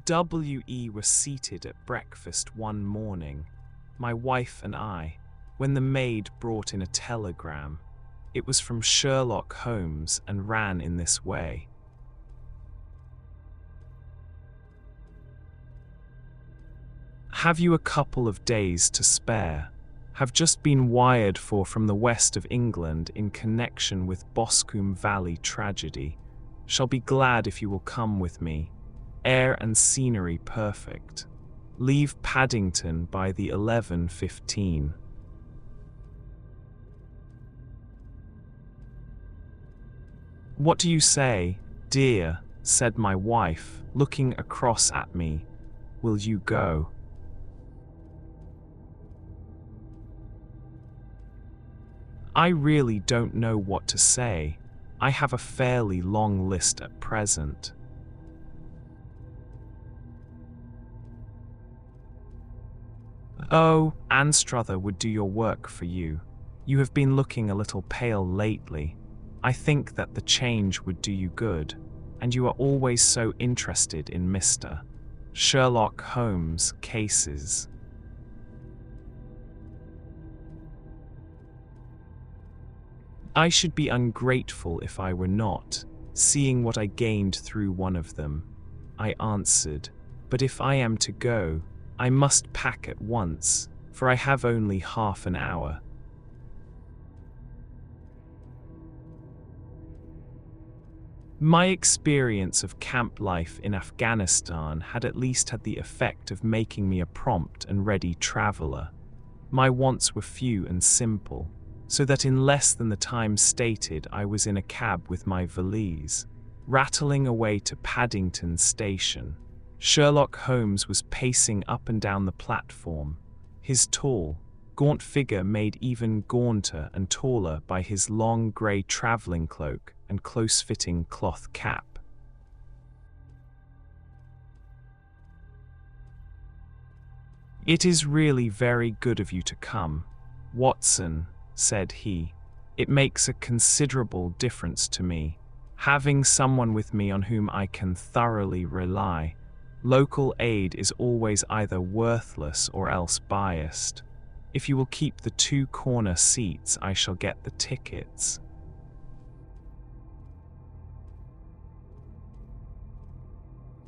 We were seated at breakfast one morning, my wife and I, when the maid brought in a telegram. It was from Sherlock Holmes and ran in this way. Have you a couple of days to spare? Have just been wired for from the west of England in connection with Boscombe Valley tragedy. Shall be glad if you will come with me. Air and scenery perfect. Leave Paddington by the 11:15. What do you say, dear? Said my wife, looking across at me. Will you go? I really don't know what to say. I have a fairly long list at present. Oh, Anstruther would do your work for you. You have been looking a little pale lately. I think that the change would do you good, and you are always so interested in Mr. Sherlock Holmes' cases. I should be ungrateful if I were not, seeing what I gained through one of them, I answered, but if I am to go, I must pack at once, for I have only half an hour. My experience of camp life in Afghanistan had at least had the effect of making me a prompt and ready traveler. My wants were few and simple, so that in less than the time stated I was in a cab with my valise, rattling away to Paddington Station. Sherlock Holmes was pacing up and down the platform, his tall, gaunt figure made even gaunter and taller by his long grey travelling cloak and close-fitting cloth cap. "It is really very good of you to come, Watson," said he. "It makes a considerable difference to me, having someone with me on whom I can thoroughly rely. Local aid is always either worthless or else biased. If you will keep the 2 corner seats, I shall get the tickets."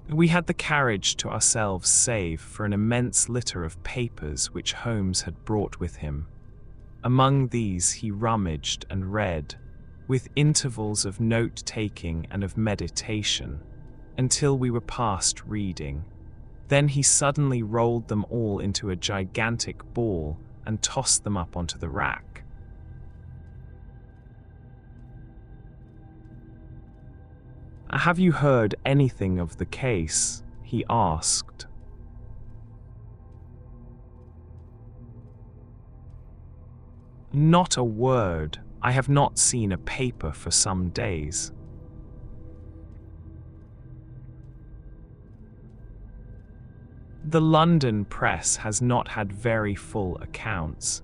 We had the carriage to ourselves save for an immense litter of papers which Holmes had brought with him. Among these he rummaged and read, with intervals of note-taking and of meditation, until we were past reading. Then he suddenly rolled them all into a gigantic ball and tossed them up onto the rack. "Have you heard anything of the case?" he asked. "Not a word. I have not seen a paper for some days." "The London press has not had very full accounts.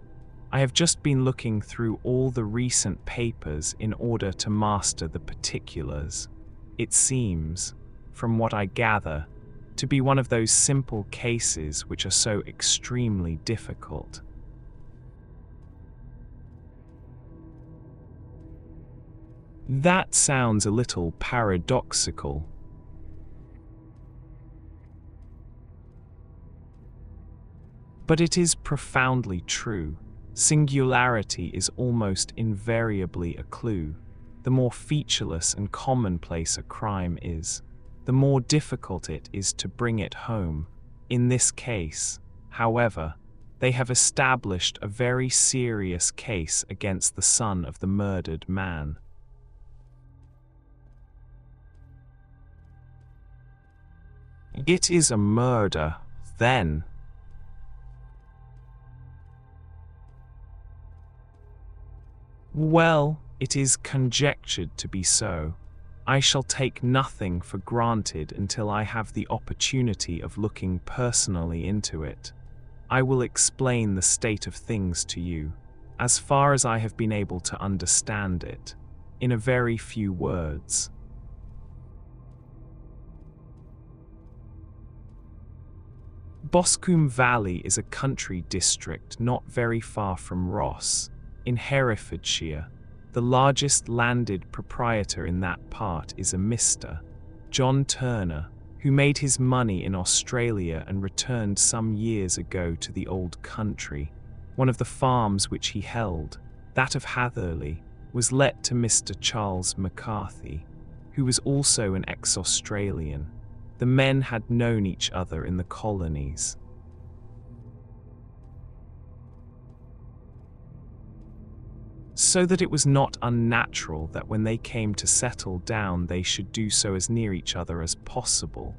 I have just been looking through all the recent papers in order to master the particulars. It seems, from what I gather, to be one of those simple cases which are so extremely difficult." "That sounds a little paradoxical." "But it is profoundly true. Singularity is almost invariably a clue. The more featureless and commonplace a crime is, the more difficult it is to bring it home. In this case, however, they have established a very serious case against the son of the murdered man." "It is a murder, then?" "Well, it is conjectured to be so. I shall take nothing for granted until I have the opportunity of looking personally into it. I will explain the state of things to you, as far as I have been able to understand it, in a very few words. Boscombe Valley is a country district not very far from Ross, in Herefordshire. The largest landed proprietor in that part is a Mr. John Turner, who made his money in Australia and returned some years ago to the old country. One of the farms which he held, that of Hatherley, was let to Mr. Charles McCarthy, who was also an ex-Australian. The men had known each other in the colonies. So that it was not unnatural that when they came to settle down they should do so as near each other as possible.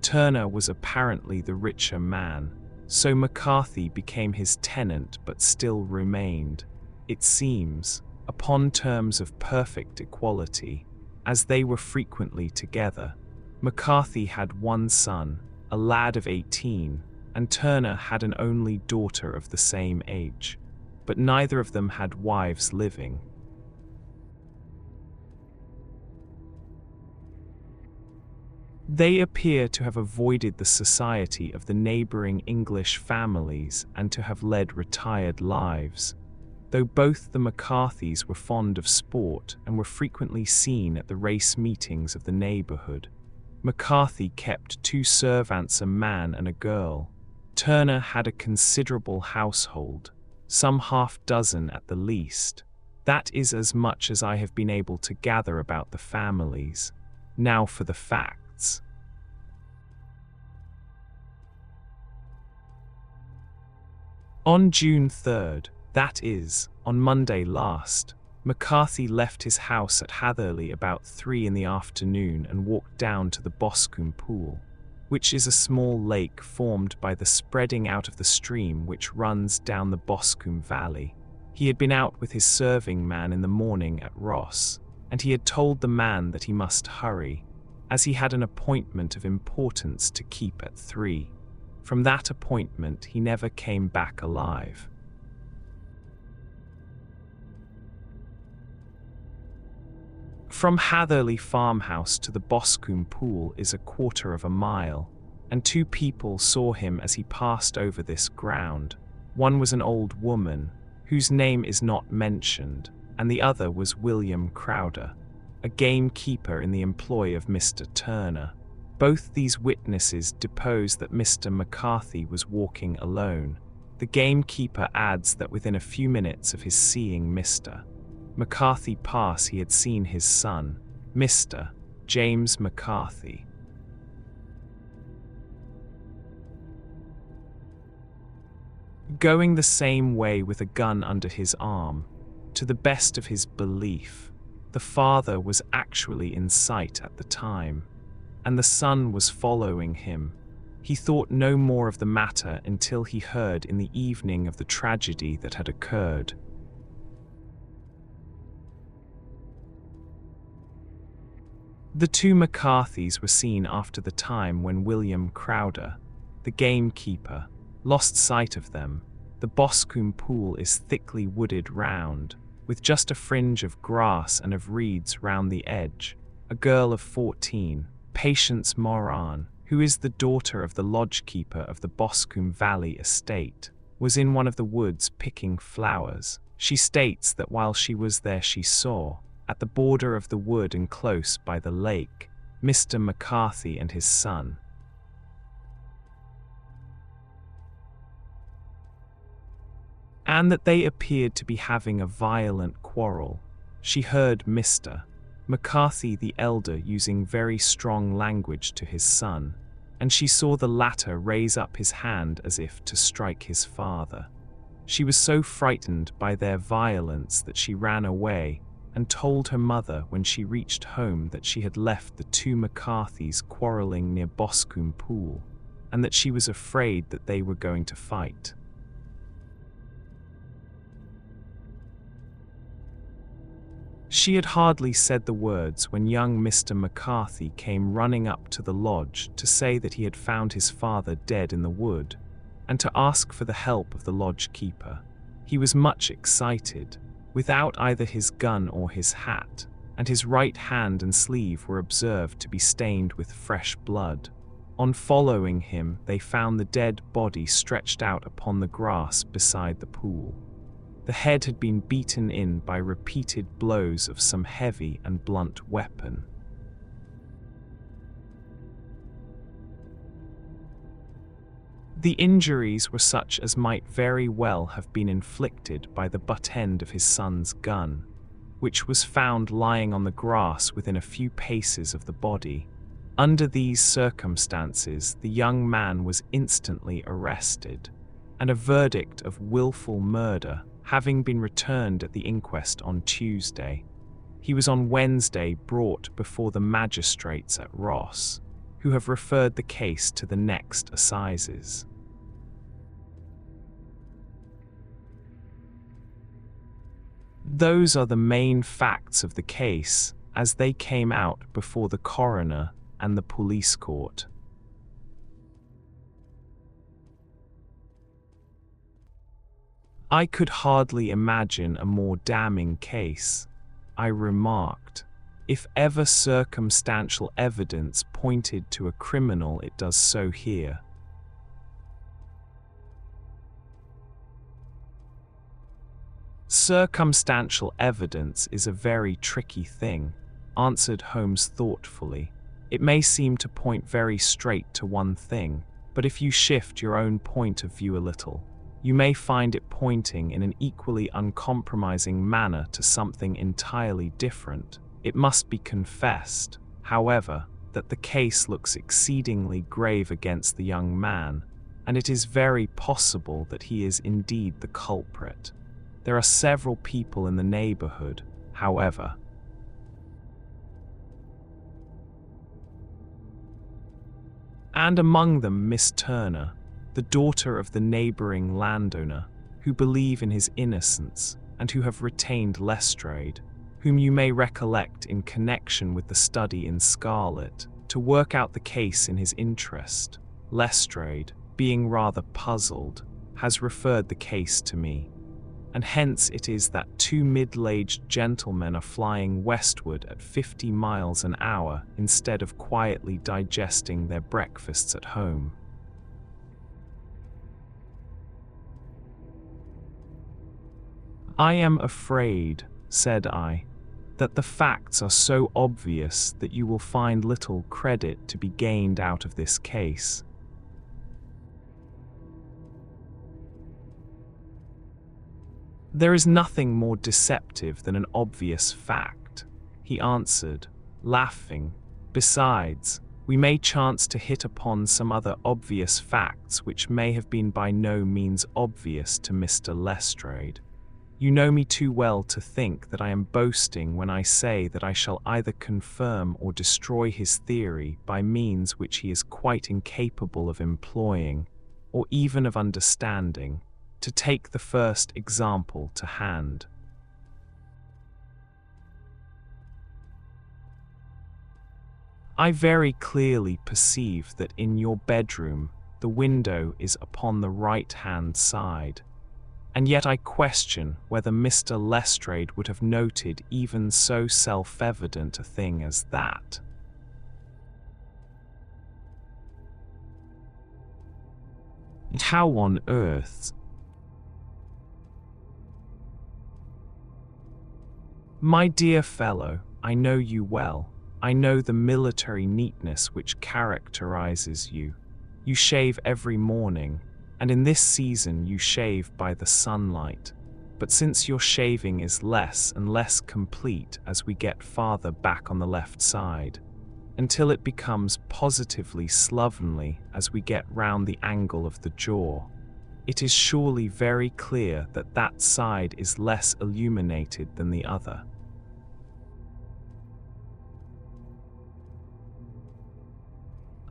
Turner was apparently the richer man, so McCarthy became his tenant but still remained, it seems, upon terms of perfect equality, as they were frequently together. McCarthy had one son, a lad of 18, and Turner had an only daughter of the same age, but neither of them had wives living. They appear to have avoided the society of the neighboring English families and to have led retired lives, though both the McCarthys were fond of sport and were frequently seen at the race meetings of the neighborhood. McCarthy kept 2 servants, a man and a girl. Turner had a considerable household, some half-dozen at the least. That is as much as I have been able to gather about the families. Now for the facts. On June 3rd, that is, on Monday last, McCarthy left his house at Hatherley about 3 in the afternoon and walked down to the Boscombe Pool, which is a small lake formed by the spreading out of the stream which runs down the Boscombe Valley. He had been out with his serving man in the morning at Ross, and he had told the man that he must hurry, as he had an appointment of importance to keep at 3. From that appointment he never came back alive. From Hatherley farmhouse to the Boscombe Pool is 1/4 mile, and 2 people saw him as he passed over this ground. One was an old woman, whose name is not mentioned, and the other was William Crowder, a gamekeeper in the employ of Mr. Turner. Both these witnesses depose that Mr. McCarthy was walking alone. The gamekeeper adds that within a few minutes of his seeing Mr. McCarthy pass he had seen his son, Mr. James McCarthy. Going the same way with a gun under his arm. To the best of his belief, the father was actually in sight at the time, and the son was following him. He thought no more of the matter until he heard in the evening of the tragedy that had occurred. The 2 McCarthys were seen after the time when William Crowder, the gamekeeper, lost sight of them. The Boscombe Pool is thickly wooded round, with just a fringe of grass and of reeds round the edge. A girl of 14, Patience Moran, who is the daughter of the lodgekeeper of the Boscombe Valley estate, was in one of the woods picking flowers. She states that while she was there she saw, at the border of the wood and close by the lake, Mr. McCarthy and his son. And that they appeared to be having a violent quarrel. She heard Mr. McCarthy the elder using very strong language to his son, and she saw the latter raise up his hand as if to strike his father. She was so frightened by their violence that she ran away and told her mother when she reached home that she had left the 2 McCarthys quarreling near Boscombe Pool, and that she was afraid that they were going to fight. She had hardly said the words when young Mr. McCarthy came running up to the lodge to say that he had found his father dead in the wood, and to ask for the help of the lodge keeper. He was much excited, without either his gun or his hat, and his right hand and sleeve were observed to be stained with fresh blood. On following him, they found the dead body stretched out upon the grass beside the pool. The head had been beaten in by repeated blows of some heavy and blunt weapon. The injuries were such as might very well have been inflicted by the butt end of his son's gun, which was found lying on the grass within a few paces of the body. Under these circumstances, the young man was instantly arrested, and a verdict of willful murder having been returned at the inquest on Tuesday, he was on Wednesday brought before the magistrates at Ross, who have referred the case to the next assizes. Those are the main facts of the case as they came out before the coroner and the police court. I could hardly imagine a more damning case, I remarked. If ever circumstantial evidence pointed to a criminal, it does so here. Circumstantial evidence is a very tricky thing, answered Holmes thoughtfully. It may seem to point very straight to one thing, but if you shift your own point of view a little, you may find it pointing in an equally uncompromising manner to something entirely different. It must be confessed, however, that the case looks exceedingly grave against the young man, and it is very possible that he is indeed the culprit. There are several people in the neighborhood, however, and among them Miss Turner, the daughter of the neighboring landowner, who believe in his innocence and who have retained Lestrade, whom you may recollect in connection with the study in Scarlet, to work out the case in his interest. Lestrade, being rather puzzled, has referred the case to me, and hence it is that two middle-aged gentlemen are flying westward at 50 miles an hour instead of quietly digesting their breakfasts at home. I am afraid, said I, that the facts are so obvious that you will find little credit to be gained out of this case. There is nothing more deceptive than an obvious fact, he answered, laughing. Besides, we may chance to hit upon some other obvious facts which may have been by no means obvious to Mr. Lestrade. You know me too well to think that I am boasting when I say that I shall either confirm or destroy his theory by means which he is quite incapable of employing, or even of understanding. To take the first example to hand. I very clearly perceive that in your bedroom the window is upon the right-hand side, and yet I question whether Mr. Lestrade would have noted even so self-evident a thing as that. How on earth? My dear fellow, I know you well. I know the military neatness which characterizes you. You shave every morning, and in this season you shave by the sunlight. But since your shaving is less and less complete as we get farther back on the left side, until it becomes positively slovenly as we get round the angle of the jaw, it is surely very clear that that side is less illuminated than the other.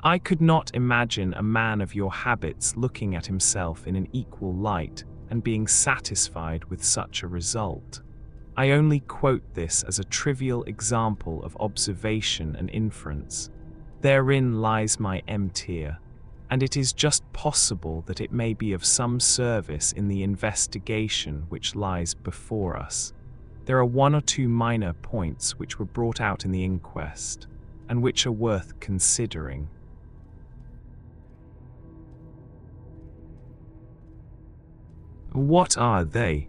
I could not imagine a man of your habits looking at himself in an equal light and being satisfied with such a result. I only quote this as a trivial example of observation and inference. Therein lies my empire, and it is just possible that it may be of some service in the investigation which lies before us. There are one or two minor points which were brought out in the inquest, and which are worth considering. What are they?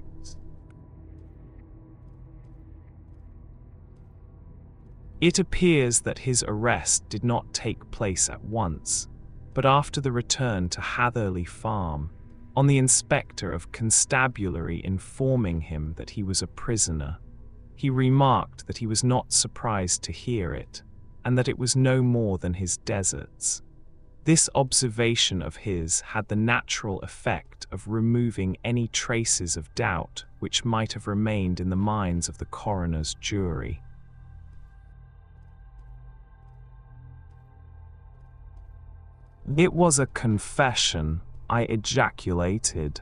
It appears that his arrest did not take place at once, but after the return to Hatherley Farm, on the inspector of constabulary informing him that he was a prisoner. He remarked that he was not surprised to hear it, and that it was no more than his deserts. This observation of his had the natural effect of removing any traces of doubt which might have remained in the minds of the coroner's jury. "It was a confession," I ejaculated.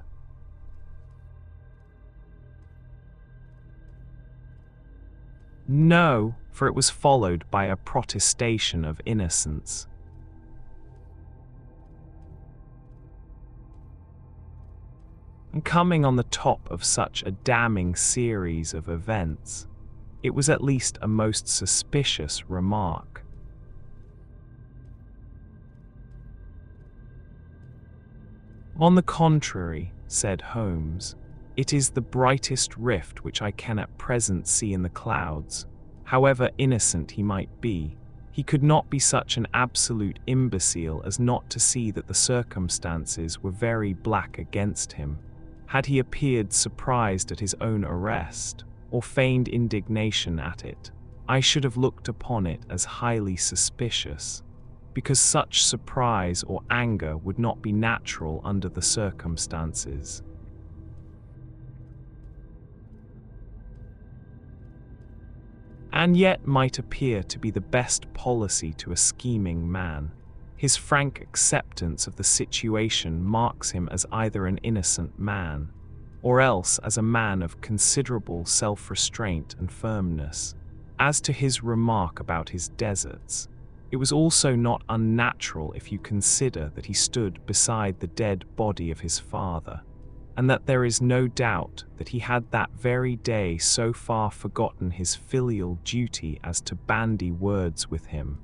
"No, for it was followed by a protestation of innocence." And coming on the top of such a damning series of events, it was at least a most suspicious remark. "On the contrary," said Holmes, "it is the brightest rift which I can at present see in the clouds. However innocent he might be, he could not be such an absolute imbecile as not to see that the circumstances were very black against him. Had he appeared surprised at his own arrest, or feigned indignation at it, I should have looked upon it as highly suspicious, because such surprise or anger would not be natural under the circumstances. And yet might appear to be the best policy to a scheming man. His frank acceptance of the situation marks him as either an innocent man, or else as a man of considerable self-restraint and firmness. As to his remark about his deserts, it was also not unnatural if you consider that he stood beside the dead body of his father, and that there is no doubt that he had that very day so far forgotten his filial duty as to bandy words with him,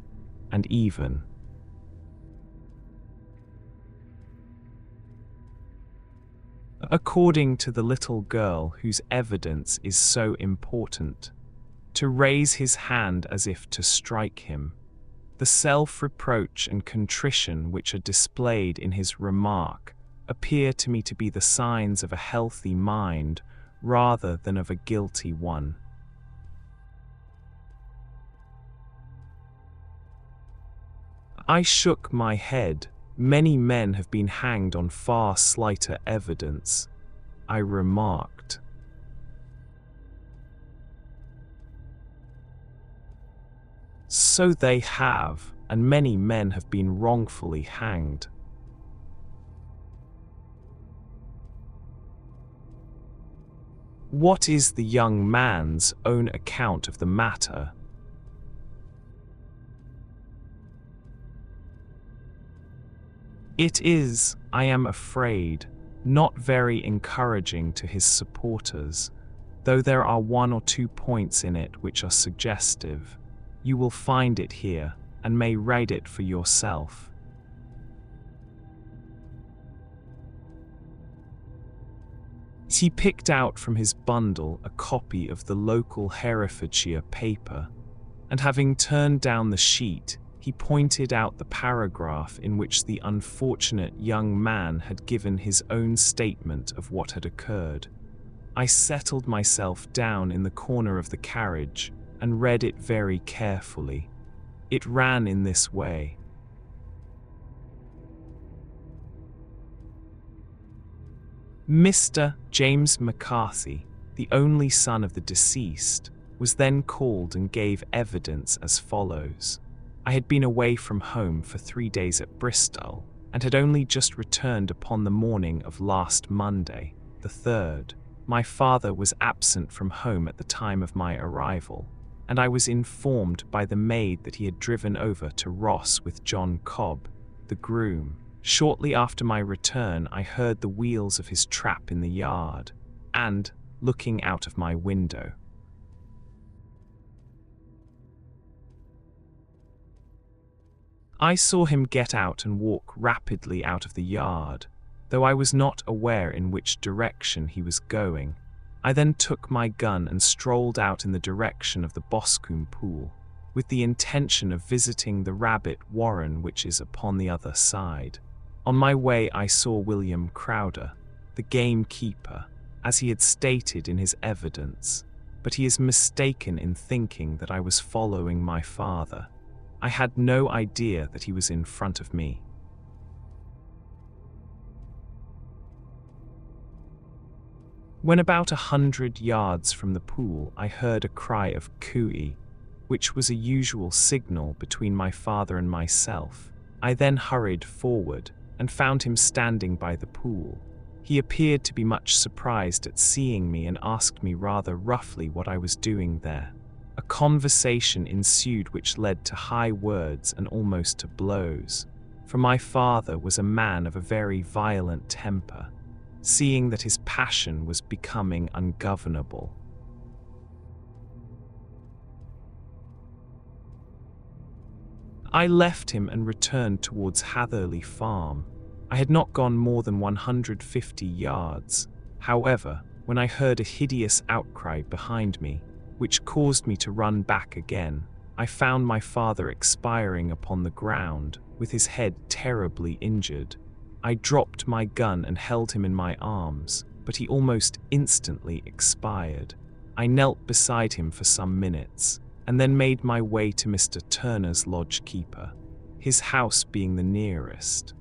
and even according to the little girl whose evidence is so important, to raise his hand as if to strike him. The self-reproach and contrition which are displayed in his remark appear to me to be the signs of a healthy mind rather than of a guilty one. I shook my head. "Many men have been hanged on far slighter evidence," I remarked. "So they have, and many men have been wrongfully hanged." "What is the young man's own account of the matter?" "It is, I am afraid, not very encouraging to his supporters, though there are one or two points in it which are suggestive. You will find it here, and may read it for yourself." He picked out from his bundle a copy of the local Herefordshire paper, and having turned down the sheet, he pointed out the paragraph in which the unfortunate young man had given his own statement of what had occurred. I settled myself down in the corner of the carriage and read it very carefully. It ran in this way: Mr. James McCarthy, the only son of the deceased, was then called and gave evidence as follows. I had been away from home for 3 days at Bristol, and had only just returned upon the morning of last Monday, the 3rd. My father was absent from home at the time of my arrival, and I was informed by the maid that he had driven over to Ross with John Cobb, the groom. Shortly after my return, I heard the wheels of his trap in the yard, and, looking out of my window, I saw him get out and walk rapidly out of the yard. though I was not aware in which direction he was going. I then took my gun and strolled out in the direction of the Boscombe Pool, with the intention of visiting the rabbit warren which is upon the other side. On my way I saw William Crowder, the gamekeeper, as he had stated in his evidence, but he is mistaken in thinking that I was following my father. I had no idea that he was in front of me. When about 100 yards from the pool, I heard a cry of cooey, which was a usual signal between my father and myself. I then hurried forward and found him standing by the pool. He appeared to be much surprised at seeing me and asked me rather roughly what I was doing there. A conversation ensued which led to high words and almost to blows, for my father was a man of a very violent temper, seeing that his passion was becoming ungovernable. I left him and returned towards Hatherley Farm. I had not gone more than 150 yards, however, when I heard a hideous outcry behind me, which caused me to run back again. I found my father expiring upon the ground, with his head terribly injured. I dropped my gun and held him in my arms, but he almost instantly expired. I knelt beside him for some minutes, and then made my way to Mr. Turner's lodge keeper, his house being the nearest.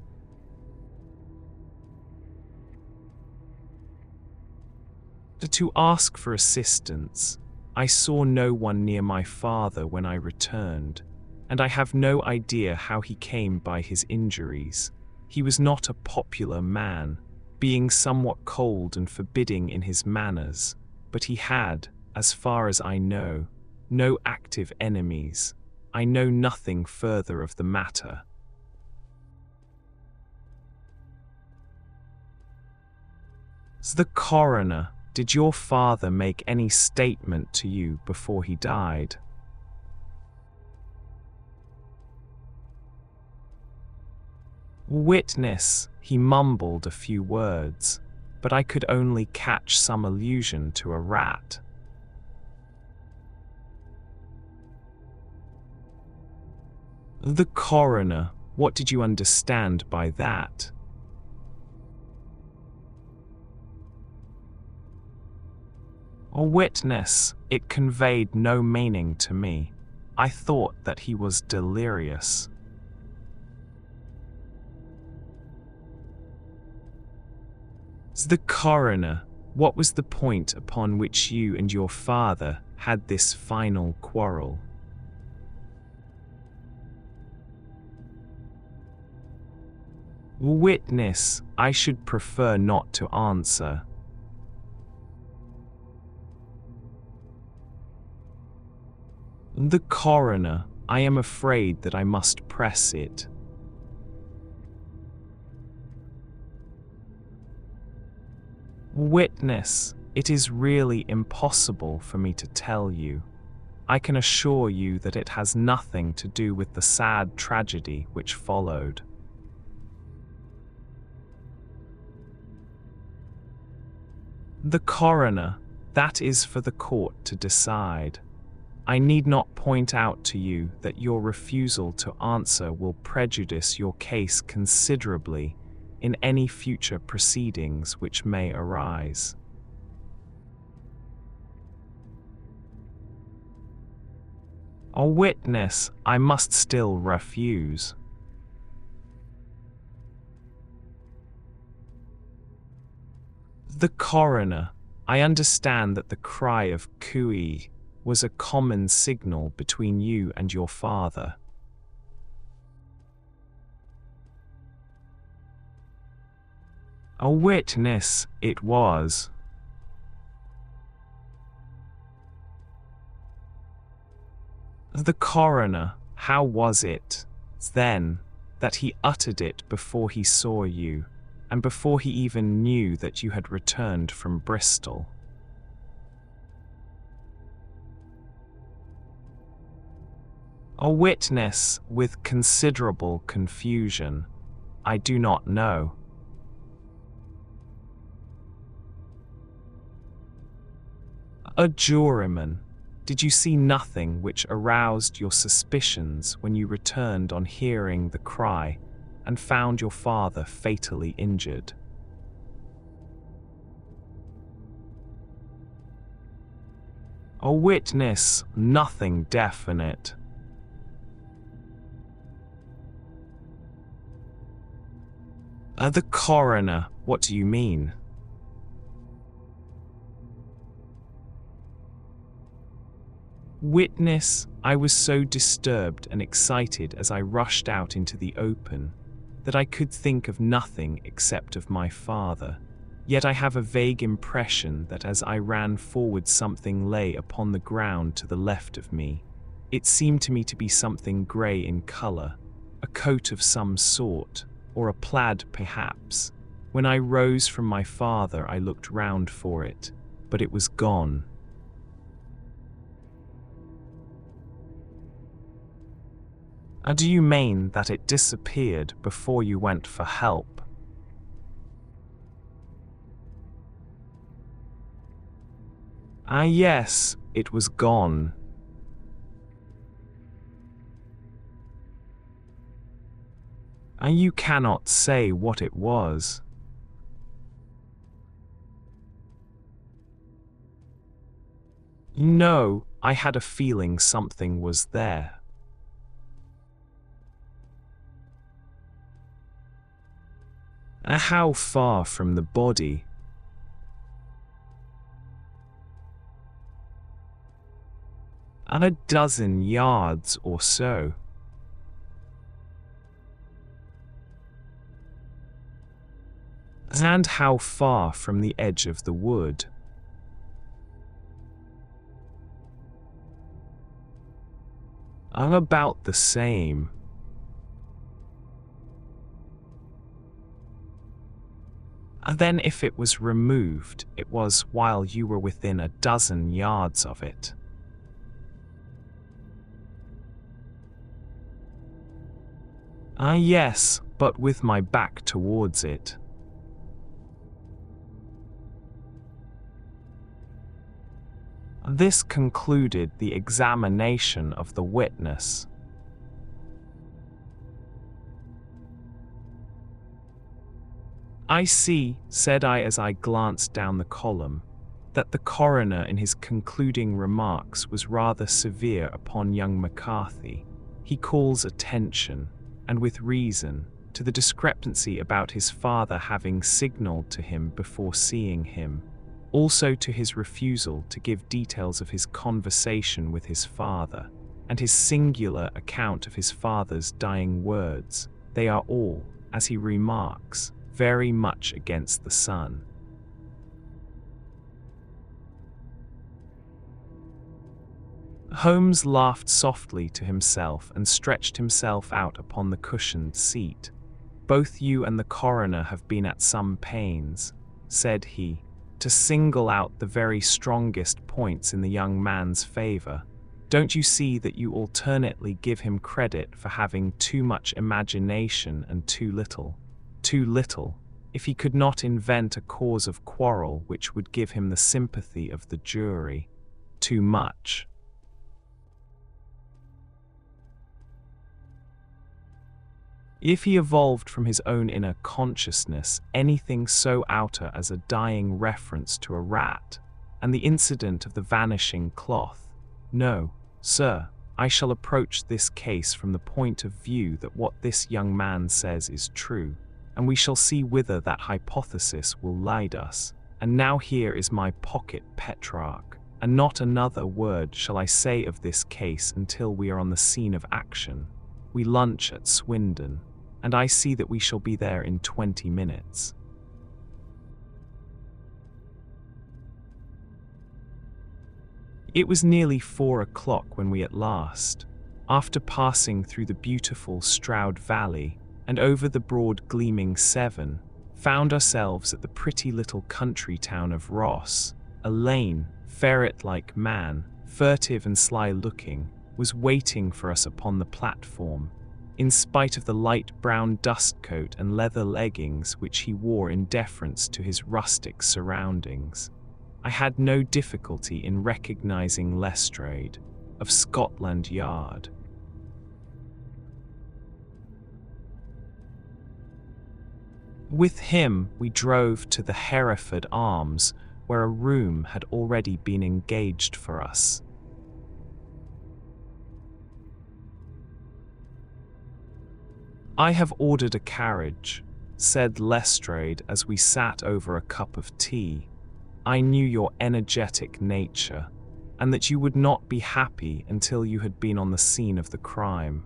To ask for assistance, I saw no one near my father when I returned, and I have no idea how he came by his injuries. He was not a popular man, being somewhat cold and forbidding in his manners, but he had, as far as I know, no active enemies. I know nothing further of the matter. The coroner, did your father make any statement to you before he died? Witness, he mumbled a few words, but I could only catch some allusion to a rat. The coroner, what did you understand by that? A witness, it conveyed no meaning to me. I thought that he was delirious. The coroner, what was the point upon which you and your father had this final quarrel? Witness, I should prefer not to answer. The coroner, I am afraid that I must press it. Witness, it is really impossible for me to tell you. I can assure you that it has nothing to do with the sad tragedy which followed. The coroner, that is for the court to decide. I need not point out to you that your refusal to answer will prejudice your case considerably in any future proceedings which may arise. A witness, I must still refuse. The coroner, I understand that the cry of cooey was a common signal between you and your father. A witness, it was. The coroner, how was it, then, that he uttered it before he saw you, and before he even knew that you had returned from Bristol? A witness, with considerable confusion. I do not know. A juryman. Did you see nothing which aroused your suspicions when you returned on hearing the cry and found your father fatally injured? A witness. Nothing definite. The coroner. What do you mean? Witness. I was so disturbed and excited as I rushed out into the open that I could think of nothing except of my father. Yet I have a vague impression that as I ran forward something lay upon the ground to the left of me. It seemed to me to be something grey in colour, a coat of some sort, or a plaid perhaps. When I rose from my father I looked round for it, but it was gone. Do you mean that it disappeared before you went for help? Yes, it was gone. You cannot say what it was. No, I had a feeling something was there. How far from the body? A dozen yards or so. And how far from the edge of the wood? About the same. Then if it was removed, it was while you were within a dozen yards of it. Yes, but with my back towards it. This concluded the examination of the witness. I see, said I as I glanced down the column, that the coroner in his concluding remarks was rather severe upon young McCarthy. He calls attention, and with reason, to the discrepancy about his father having signalled to him before seeing him, also to his refusal to give details of his conversation with his father, and his singular account of his father's dying words. They are all, as he remarks, very much against the son. Holmes laughed softly to himself and stretched himself out upon the cushioned seat. Both you and the coroner have been at some pains, said he, to single out the very strongest points in the young man's favour. Don't you see that you alternately give him credit for having too much imagination and too little? Too little, if he could not invent a cause of quarrel which would give him the sympathy of the jury. Too much. If he evolved from his own inner consciousness anything so outer as a dying reference to a rat, and the incident of the vanishing cloth, no, sir, I shall approach this case from the point of view that what this young man says is true, and we shall see whither that hypothesis will lead us. And now here is my pocket Petrarch, and not another word shall I say of this case until we are on the scene of action. We lunch at Swindon, and I see that we shall be there in 20 minutes. It was nearly 4 o'clock when we at last, after passing through the beautiful Stroud Valley and over the broad gleaming Severn, found ourselves at the pretty little country town of Ross. A lame, ferret-like man, furtive and sly-looking, was waiting for us upon the platform, in spite of the light brown dustcoat and leather leggings which he wore in deference to his rustic surroundings. I had no difficulty in recognizing Lestrade, of Scotland Yard. With him, we drove to the Hereford Arms, where a room had already been engaged for us. "I have ordered a carriage," said Lestrade as we sat over a cup of tea. "I knew your energetic nature, and that you would not be happy until you had been on the scene of the crime."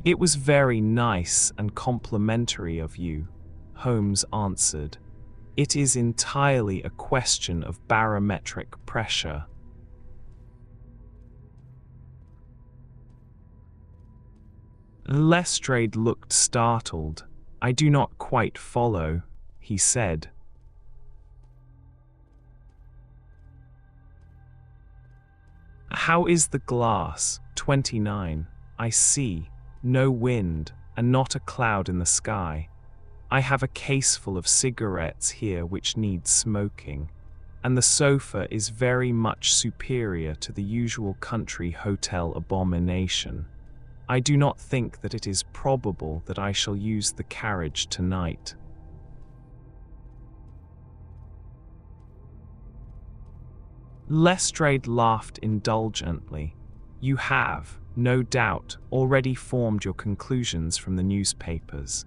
"It was very nice and complimentary of you," Holmes answered. "It is entirely a question of barometric pressure." Lestrade looked startled. "I do not quite follow," he said. "How is the glass? 29. I see. No wind, and not a cloud in the sky. I have a case full of cigarettes here which need smoking, and the sofa is very much superior to the usual country hotel abomination. I do not think that it is probable that I shall use the carriage tonight." Lestrade laughed indulgently. "You have, no doubt, already formed your conclusions from the newspapers,"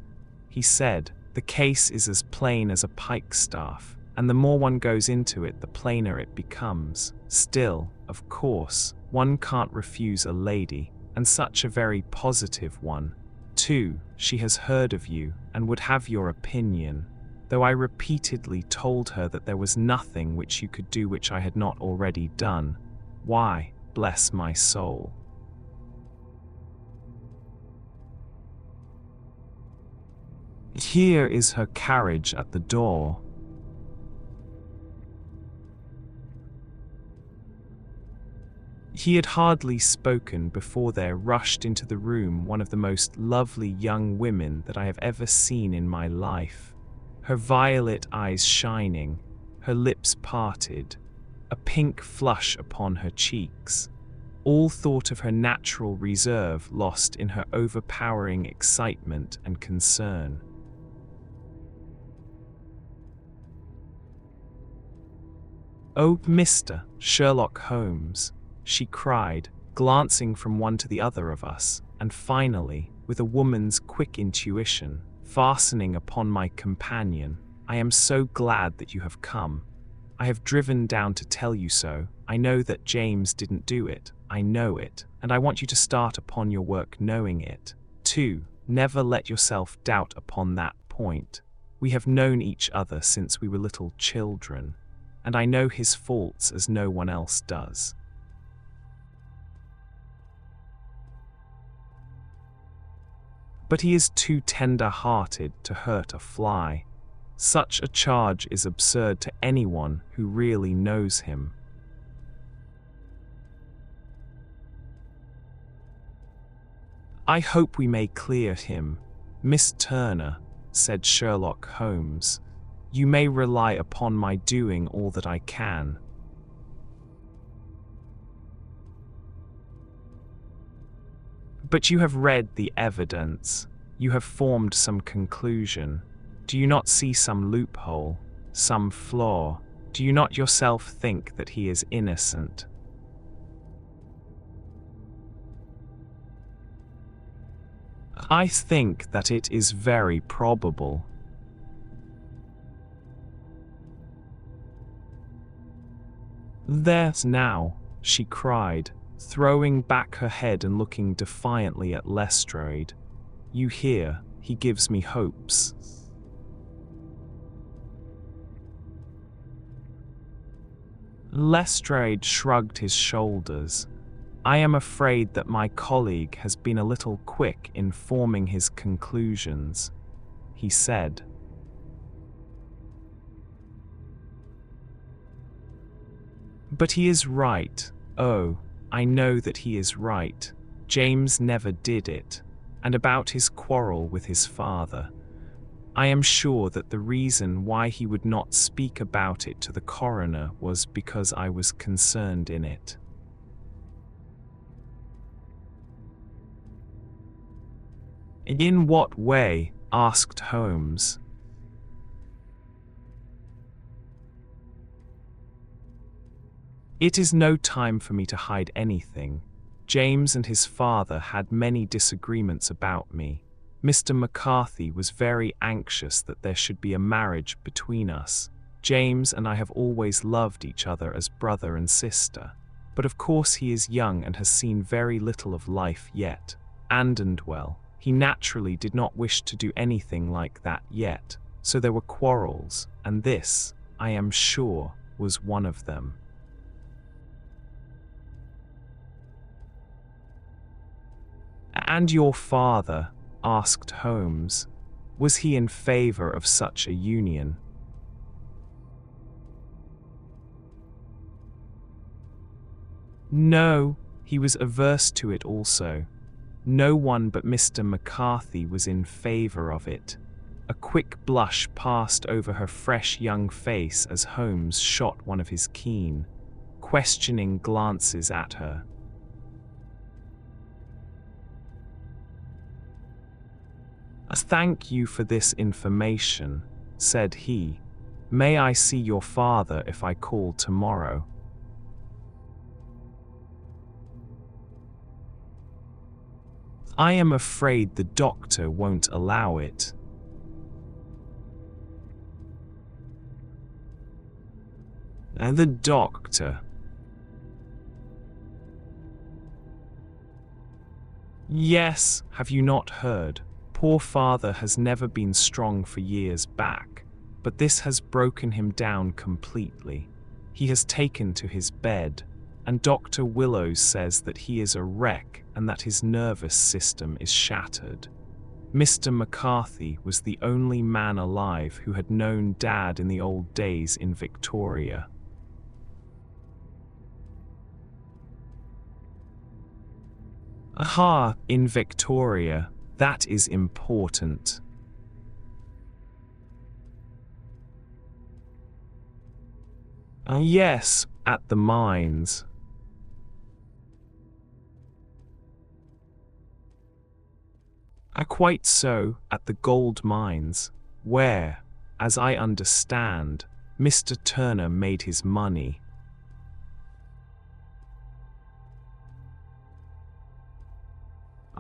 he said. "The case is as plain as a pikestaff, and the more one goes into it, the plainer it becomes. Still, of course, one can't refuse a lady, and such a very positive one, too. She has heard of you, and would have your opinion, though I repeatedly told her that there was nothing which you could do which I had not already done. Why, bless my soul." "Here is her carriage at the door." He had hardly spoken before there rushed into the room one of the most lovely young women that I have ever seen in my life. Her violet eyes shining, her lips parted, a pink flush upon her cheeks. All thought of her natural reserve lost in her overpowering excitement and concern. "Oh, Mr. Sherlock Holmes," she cried, glancing from one to the other of us, and finally, with a woman's quick intuition, fastening upon my companion, "I am so glad that you have come. I have driven down to tell you so. I know that James didn't do it. I know it, and I want you to start upon your work knowing it. Too, never let yourself doubt upon that point. We have known each other since we were little children, and I know his faults as no one else does. But he is too tender-hearted to hurt a fly. Such a charge is absurd to anyone who really knows him." "I hope we may clear him, Miss Turner," said Sherlock Holmes. "You may rely upon my doing all that I can." "But you have read the evidence. You have formed some conclusion. Do you not see some loophole, some flaw? Do you not yourself think that he is innocent?" "I think that it is very probable." "There now," she cried, throwing back her head and looking defiantly at Lestrade. "You hear, he gives me hopes." Lestrade shrugged his shoulders. "I am afraid that my colleague has been a little quick in forming his conclusions," he said. "But he is right. Oh, I know that he is right. James never did it. And about his quarrel with his father, I am sure that the reason why he would not speak about it to the coroner was because I was concerned in it. In what way? Asked Holmes. It is no time for me to hide anything. James and his father had many disagreements about me. Mr. McCarthy was very anxious that there should be a marriage between us. James and I have always loved each other as brother and sister. But of course he is young and has seen very little of life yet. Well, he naturally did not wish to do anything like that yet. So there were quarrels, and this, I am sure, was one of them. And your father? Asked Holmes. Was he in favor of such a union? No, he was averse to it also. No one but Mr. McCarthy was in favor of it. A quick blush passed over her fresh young face as Holmes shot one of his keen, questioning glances at her. Thank you for this information, said he. May I see your father if I call tomorrow? I am afraid the doctor won't allow it. The doctor? Yes, have you not heard? Poor father has never been strong for years back, but this has broken him down completely. He has taken to his bed, and Dr. Willows says that he is a wreck and that his nervous system is shattered. Mr. McCarthy was the only man alive who had known Dad in the old days in Victoria. Aha, in Victoria. That is important. Yes, at the mines. Quite so, at the gold mines, where, as I understand, Mr. Turner made his money.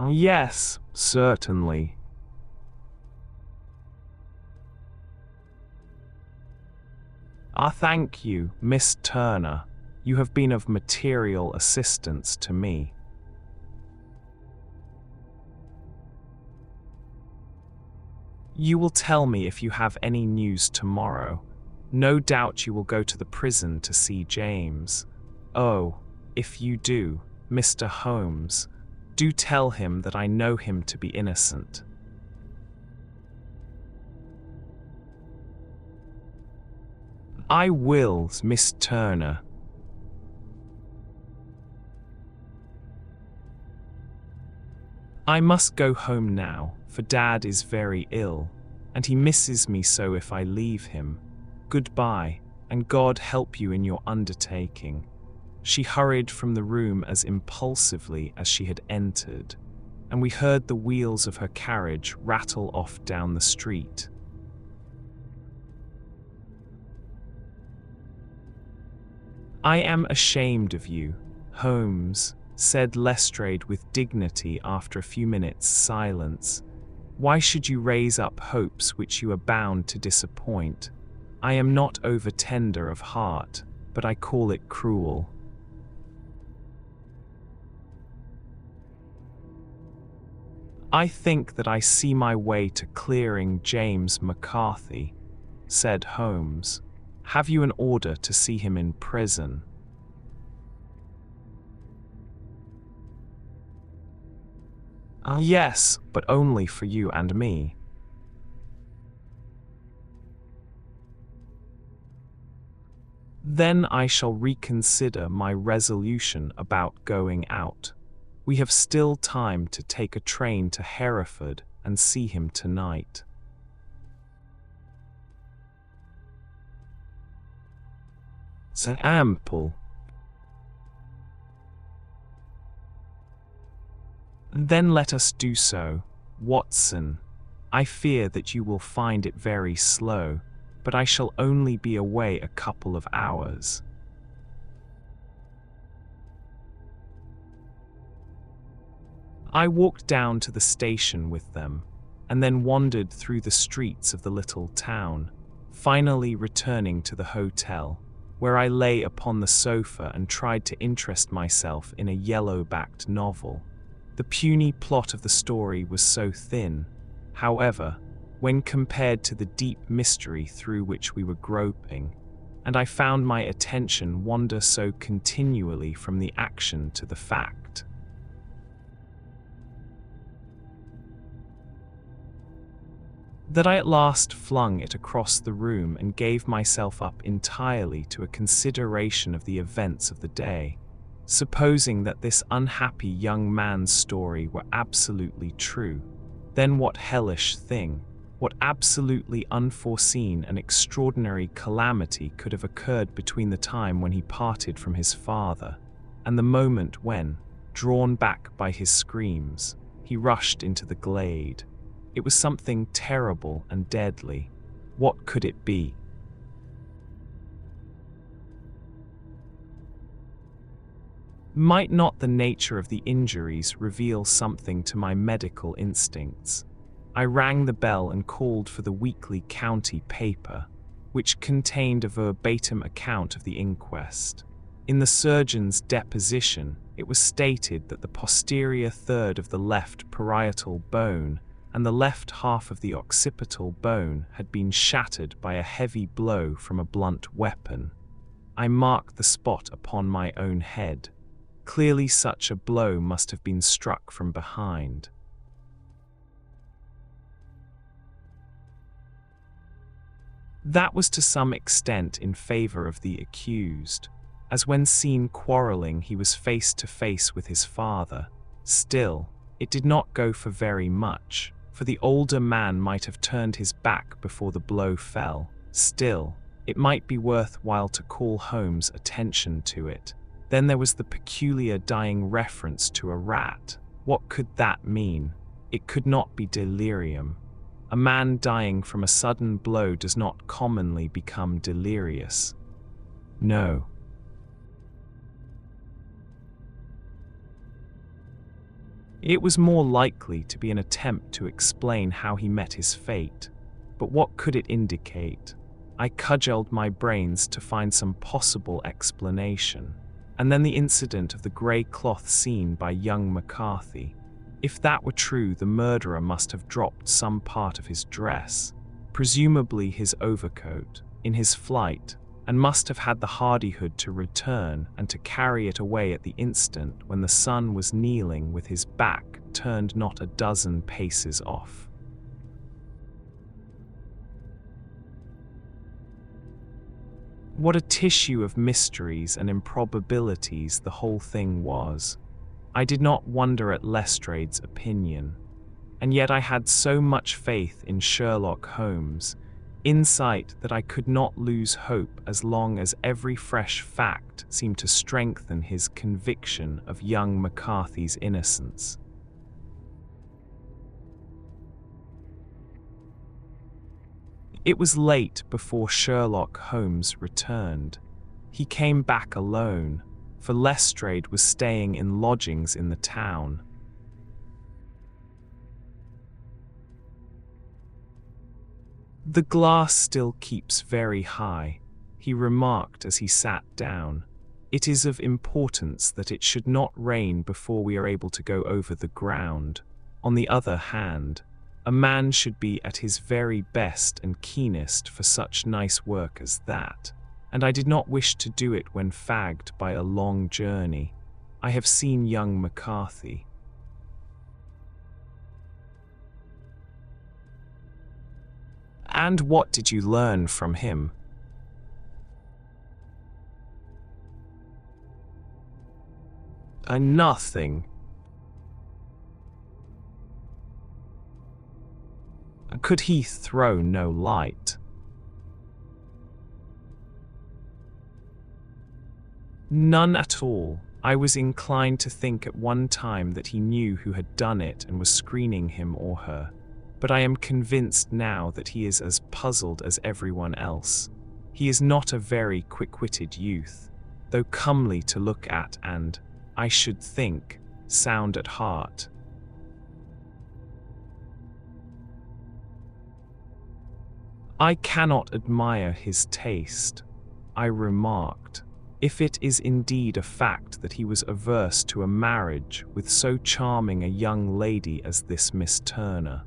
Yes, certainly. Thank you, Miss Turner. You have been of material assistance to me. You will tell me if you have any news tomorrow. No doubt you will go to the prison to see James. Oh, if you do, Mr. Holmes, do tell him that I know him to be innocent. I will, Miss Turner. I must go home now, for Dad is very ill, and he misses me so if I leave him. Goodbye, and God help you in your undertaking. She hurried from the room as impulsively as she had entered, and we heard the wheels of her carriage rattle off down the street. I am ashamed of you, Holmes, said Lestrade with dignity after a few minutes' silence. Why should you raise up hopes which you are bound to disappoint? I am not over-tender of heart, but I call it cruel. I think that I see my way to clearing James McCarthy, said Holmes. Have you an order to see him in prison? Yes, but only for you and me. Then I shall reconsider my resolution about going out. We have still time to take a train to Hereford and see him tonight. Ample. Then let us do so, Watson. I fear that you will find it very slow, but I shall only be away a couple of hours. I walked down to the station with them, and then wandered through the streets of the little town, finally returning to the hotel, where I lay upon the sofa and tried to interest myself in a yellow-backed novel. The puny plot of the story was so thin, however, when compared to the deep mystery through which we were groping, and I found my attention wander so continually from the action to the fact, that I at last flung it across the room and gave myself up entirely to a consideration of the events of the day. Supposing that this unhappy young man's story were absolutely true, then what hellish thing, what absolutely unforeseen and extraordinary calamity could have occurred between the time when he parted from his father and the moment when, drawn back by his screams, he rushed into the glade? It was something terrible and deadly. What could it be? Might not the nature of the injuries reveal something to my medical instincts? I rang the bell and called for the weekly county paper, which contained a verbatim account of the inquest. In the surgeon's deposition, it was stated that the posterior third of the left parietal bone and the left half of the occipital bone had been shattered by a heavy blow from a blunt weapon. I marked the spot upon my own head. Clearly such a blow must have been struck from behind. That was to some extent in favor of the accused, as when seen quarreling he was face to face with his father. Still, it did not go for very much, for the older man might have turned his back before the blow fell. Still, it might be worthwhile to call Holmes' attention to it. Then there was the peculiar dying reference to a rat. What could that mean? It could not be delirium. A man dying from a sudden blow does not commonly become delirious. No. It was more likely to be an attempt to explain how he met his fate. But what could it indicate? I cudgelled my brains to find some possible explanation. And then the incident of the grey cloth seen by young McCarthy. If that were true, the murderer must have dropped some part of his dress, presumably his overcoat, in his flight, and must have had the hardihood to return and to carry it away at the instant when the son was kneeling with his back turned not a dozen paces off. What a tissue of mysteries and improbabilities the whole thing was. I did not wonder at Lestrade's opinion, and yet I had so much faith in Sherlock Holmes' insight that I could not lose hope as long as every fresh fact seemed to strengthen his conviction of young McCarthy's innocence. It was late before Sherlock Holmes returned. He came back alone, for Lestrade was staying in lodgings in the town. "The glass still keeps very high," he remarked as he sat down. "It is of importance that it should not rain before we are able to go over the ground. On the other hand, a man should be at his very best and keenest for such nice work as that, and I did not wish to do it when fagged by a long journey. I have seen young McCarthy." "And what did you learn from him?" "Nothing. Could he throw no light?" None at all. I was inclined to think at one time that he knew who had done it and was screening him or her, but I am convinced now that he is as puzzled as everyone else. He is not a very quick-witted youth, though comely to look at and, I should think, sound at heart. I cannot admire his taste, I remarked, if it is indeed a fact that he was averse to a marriage with so charming a young lady as this Miss Turner.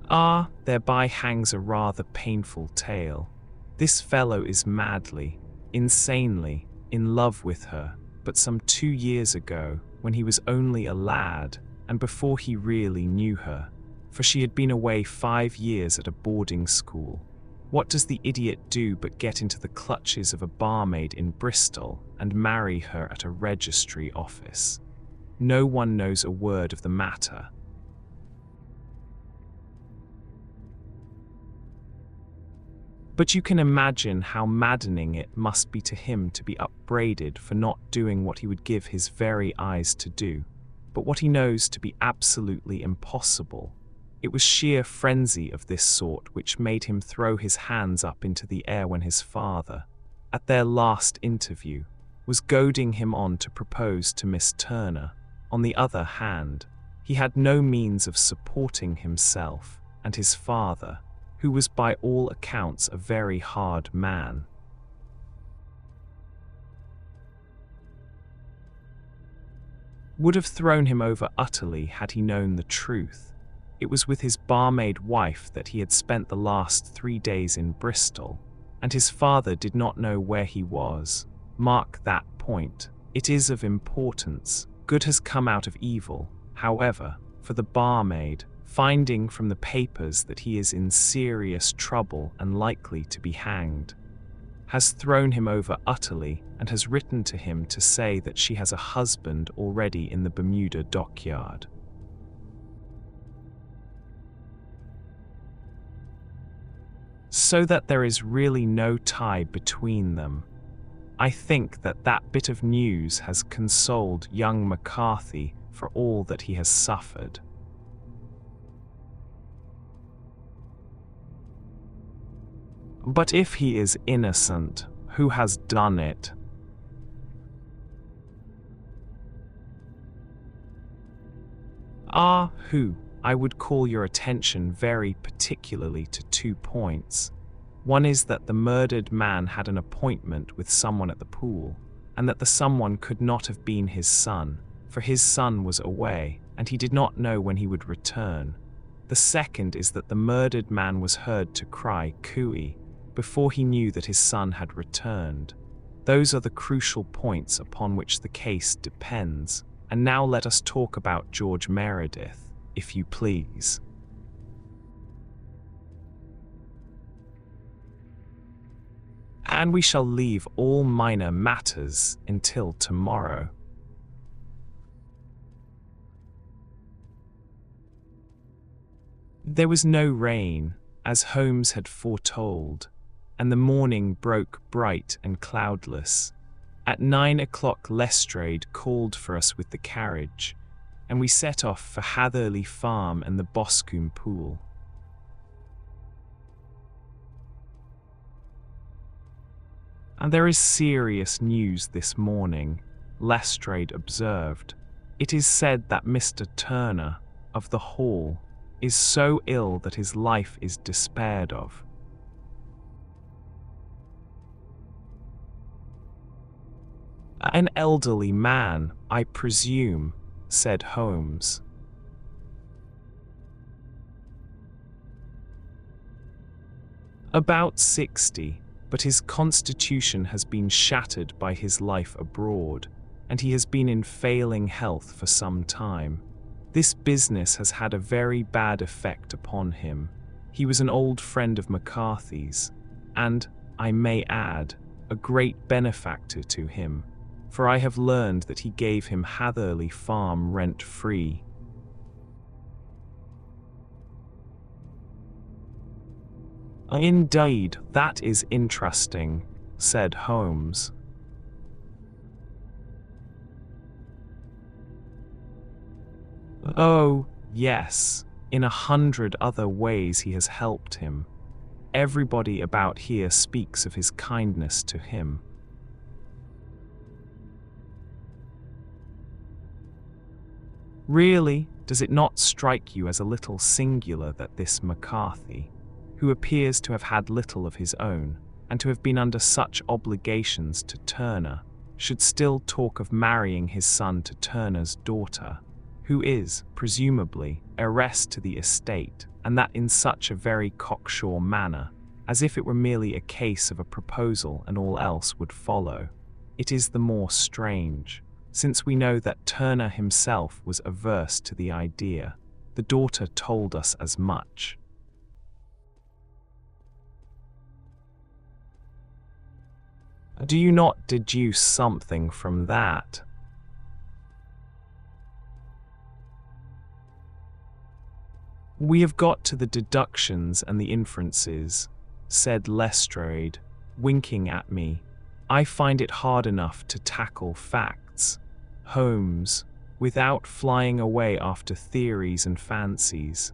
Ah, thereby hangs a rather painful tale. This fellow is madly, insanely, in love with her, but some 2 years ago, when he was only a lad, and before he really knew her, for she had been away 5 years at a boarding school. What does the idiot do but get into the clutches of a barmaid in Bristol and marry her at a registry office? No one knows a word of the matter. But you can imagine how maddening it must be to him to be upbraided for not doing what he would give his very eyes to do, but what he knows to be absolutely impossible. It was sheer frenzy of this sort which made him throw his hands up into the air when his father, at their last interview, was goading him on to propose to Miss Turner. On the other hand, he had no means of supporting himself and his father, who was by all accounts a very hard man. Would have thrown him over utterly had he known the truth. It was with his barmaid wife that he had spent the last 3 days in Bristol, and his father did not know where he was. Mark that point. It is of importance. Good has come out of evil, however, for the barmaid, finding from the papers that he is in serious trouble and likely to be hanged, has thrown him over utterly and has written to him to say that she has a husband already in the Bermuda dockyard. So that there is really no tie between them. I think that that bit of news has consoled young McCarthy for all that he has suffered. But if he is innocent, who has done it? Who? I would call your attention very particularly to 2 points. One is that the murdered man had an appointment with someone at the pool, and that the someone could not have been his son, for his son was away, and he did not know when he would return. The second is that the murdered man was heard to cry "cooey" before he knew that his son had returned. Those are the crucial points upon which the case depends. And now let us talk about George Meredith, if you please. And we shall leave all minor matters until tomorrow. There was no rain, as Holmes had foretold, and the morning broke bright and cloudless. At 9 o'clock Lestrade called for us with the carriage, and we set off for Hatherley Farm and the Boscombe Pool. And there is serious news this morning, Lestrade observed. It is said that Mr. Turner, of the Hall, is so ill that his life is despaired of. An elderly man, I presume, said Holmes. About 60, but his constitution has been shattered by his life abroad, and he has been in failing health for some time. This business has had a very bad effect upon him. He was an old friend of McCarthy's, and, I may add, a great benefactor to him, for I have learned that he gave him Hatherley Farm rent-free. Indeed, that is interesting, said Holmes. Oh, yes, in 100 other ways he has helped him. Everybody about here speaks of his kindness to him. Really, does it not strike you as a little singular that this McCarthy, who appears to have had little of his own, and to have been under such obligations to Turner, should still talk of marrying his son to Turner's daughter, who is, presumably, heiress to the estate, and that in such a very cocksure manner, as if it were merely a case of a proposal and all else would follow? It is the more strange, since we know that Turner himself was averse to the idea. The daughter told us as much. Do you not deduce something from that? We have got to the deductions and the inferences, said Lestrade, winking at me. I find it hard enough to tackle facts, Holmes, without flying away after theories and fancies.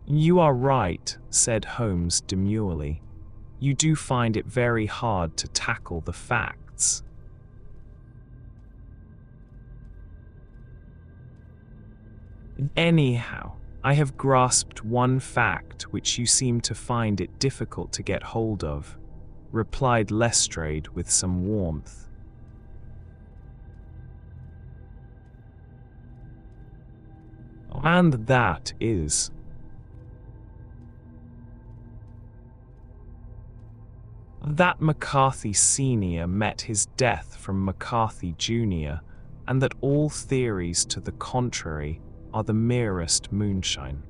You are right, said Holmes demurely. You do find it very hard to tackle the facts. Anyhow, I have grasped one fact which you seem to find it difficult to get hold of, replied Lestrade with some warmth. And that is... that McCarthy Sr. met his death from McCarthy Jr., and that all theories to the contrary are the merest moonshine.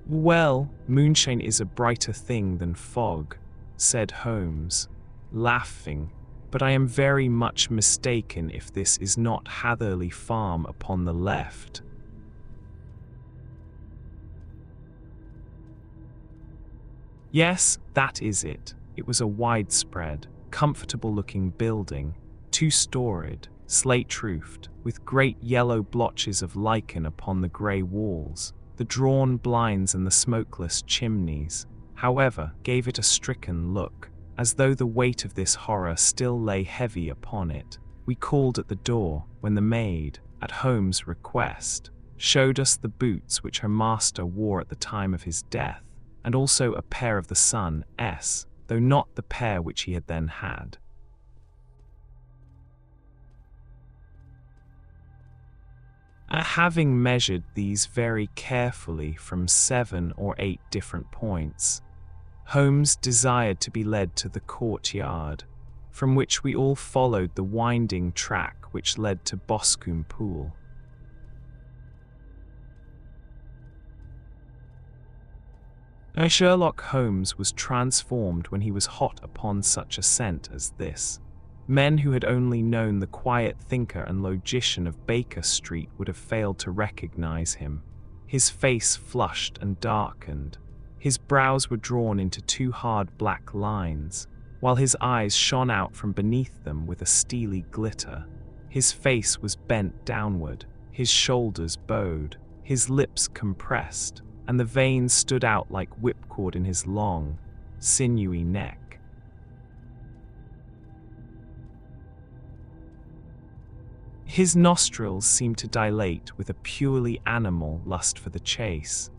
Well, moonshine is a brighter thing than fog, said Holmes, laughing, but I am very much mistaken if this is not Hatherley Farm upon the left. Yes, that is it. It was a widespread, comfortable-looking building, two-storied, slate-roofed, with great yellow blotches of lichen upon the grey walls. The drawn blinds and the smokeless chimneys, however, gave it a stricken look, as though the weight of this horror still lay heavy upon it. We called at the door, when the maid, at Holmes' request, showed us the boots which her master wore at the time of his death, and also a pair of the son's, though not the pair which he had then had. Having measured these very carefully from 7 or 8 different points, Holmes desired to be led to the courtyard, from which we all followed the winding track which led to Boscombe Pool. Sherlock Holmes was transformed when he was hot upon such a scent as this. Men who had only known the quiet thinker and logician of Baker Street would have failed to recognize him. His face flushed and darkened. His brows were drawn into 2 hard black lines, while his eyes shone out from beneath them with a steely glitter. His face was bent downward, his shoulders bowed, his lips compressed, and the veins stood out like whipcord in his long, sinewy neck. His nostrils seemed to dilate with a purely animal lust for the chase,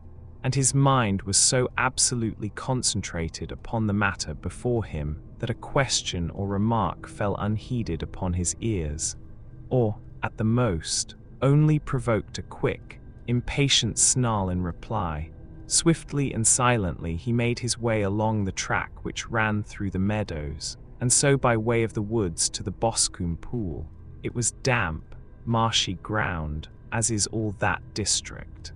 and his mind was so absolutely concentrated upon the matter before him that a question or remark fell unheeded upon his ears, or, at the most, only provoked a quick, impatient snarl in reply. Swiftly and silently he made his way along the track which ran through the meadows, and so by way of the woods to the Boscombe Pool. It was damp, marshy ground, as is all that district.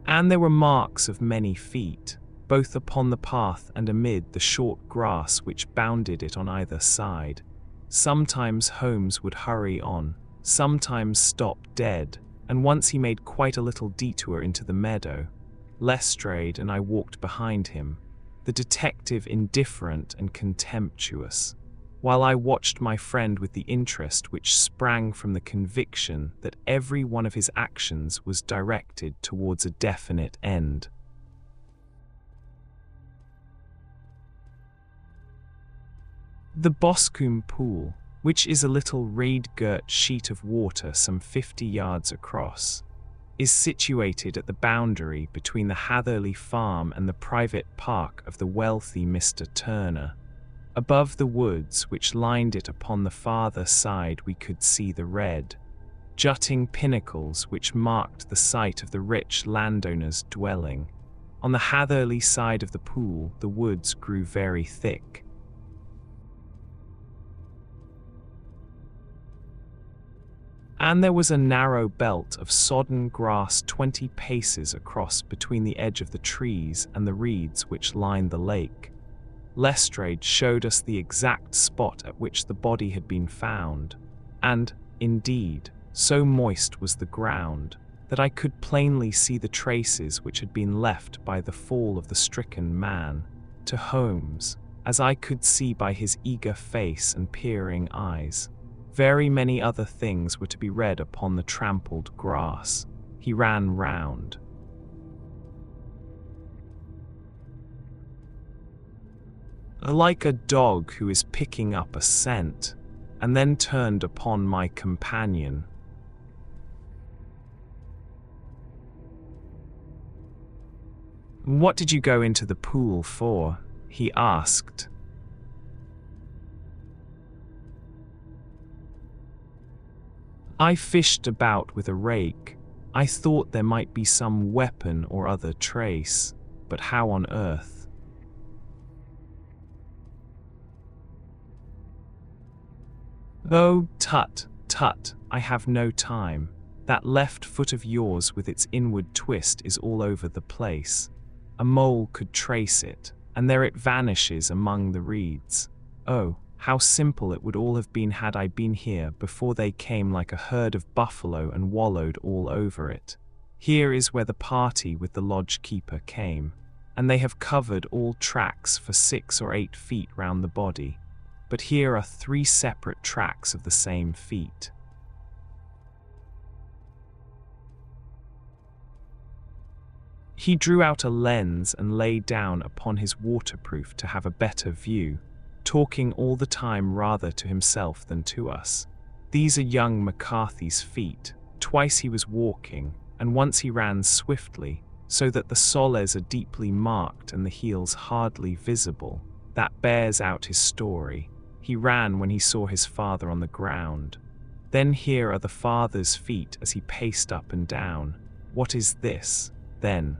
And there were marks of many feet, both upon the path and amid the short grass which bounded it on either side. Sometimes Holmes would hurry on, sometimes stop dead, and once he made quite a little detour into the meadow. Lestrade and I walked behind him, the detective indifferent and contemptuous, while I watched my friend with the interest which sprang from the conviction that every one of his actions was directed towards a definite end. The Boscombe Pool, which is a little reed-girt sheet of water some 50 yards across, is situated at the boundary between the Hatherley farm and the private park of the wealthy Mr. Turner. Above the woods which lined it upon the farther side we could see the red, jutting pinnacles which marked the site of the rich landowner's dwelling. On the Hatherley side of the pool the woods grew very thick. And there was a narrow belt of sodden grass 20 paces across between the edge of the trees and the reeds which lined the lake. Lestrade showed us the exact spot at which the body had been found, and, indeed, so moist was the ground that I could plainly see the traces which had been left by the fall of the stricken man. To Holmes, as I could see by his eager face and peering eyes, very many other things were to be read upon the trampled grass. He ran round. Like a dog who is picking up a scent, and then turned upon my companion. "What did you go into the pool for?" he asked. "I fished about with a rake. I thought there might be some weapon or other trace, but how on earth?" "Oh, tut, tut, I have no time. That left foot of yours with its inward twist is all over the place. A mole could trace it, and there it vanishes among the reeds. Oh, how simple it would all have been had I been here before they came like a herd of buffalo and wallowed all over it. Here is where the party with the lodge keeper came, and they have covered all tracks for 6 or 8 feet round the body. But here are 3 separate tracks of the same feet." He drew out a lens and lay down upon his waterproof to have a better view, talking all the time rather to himself than to us. "These are young McCarthy's feet. Twice he was walking, and once he ran swiftly, so that the soles are deeply marked and the heels hardly visible. That bears out his story. He ran when he saw his father on the ground. Then here are the father's feet as he paced up and down. What is this, then?"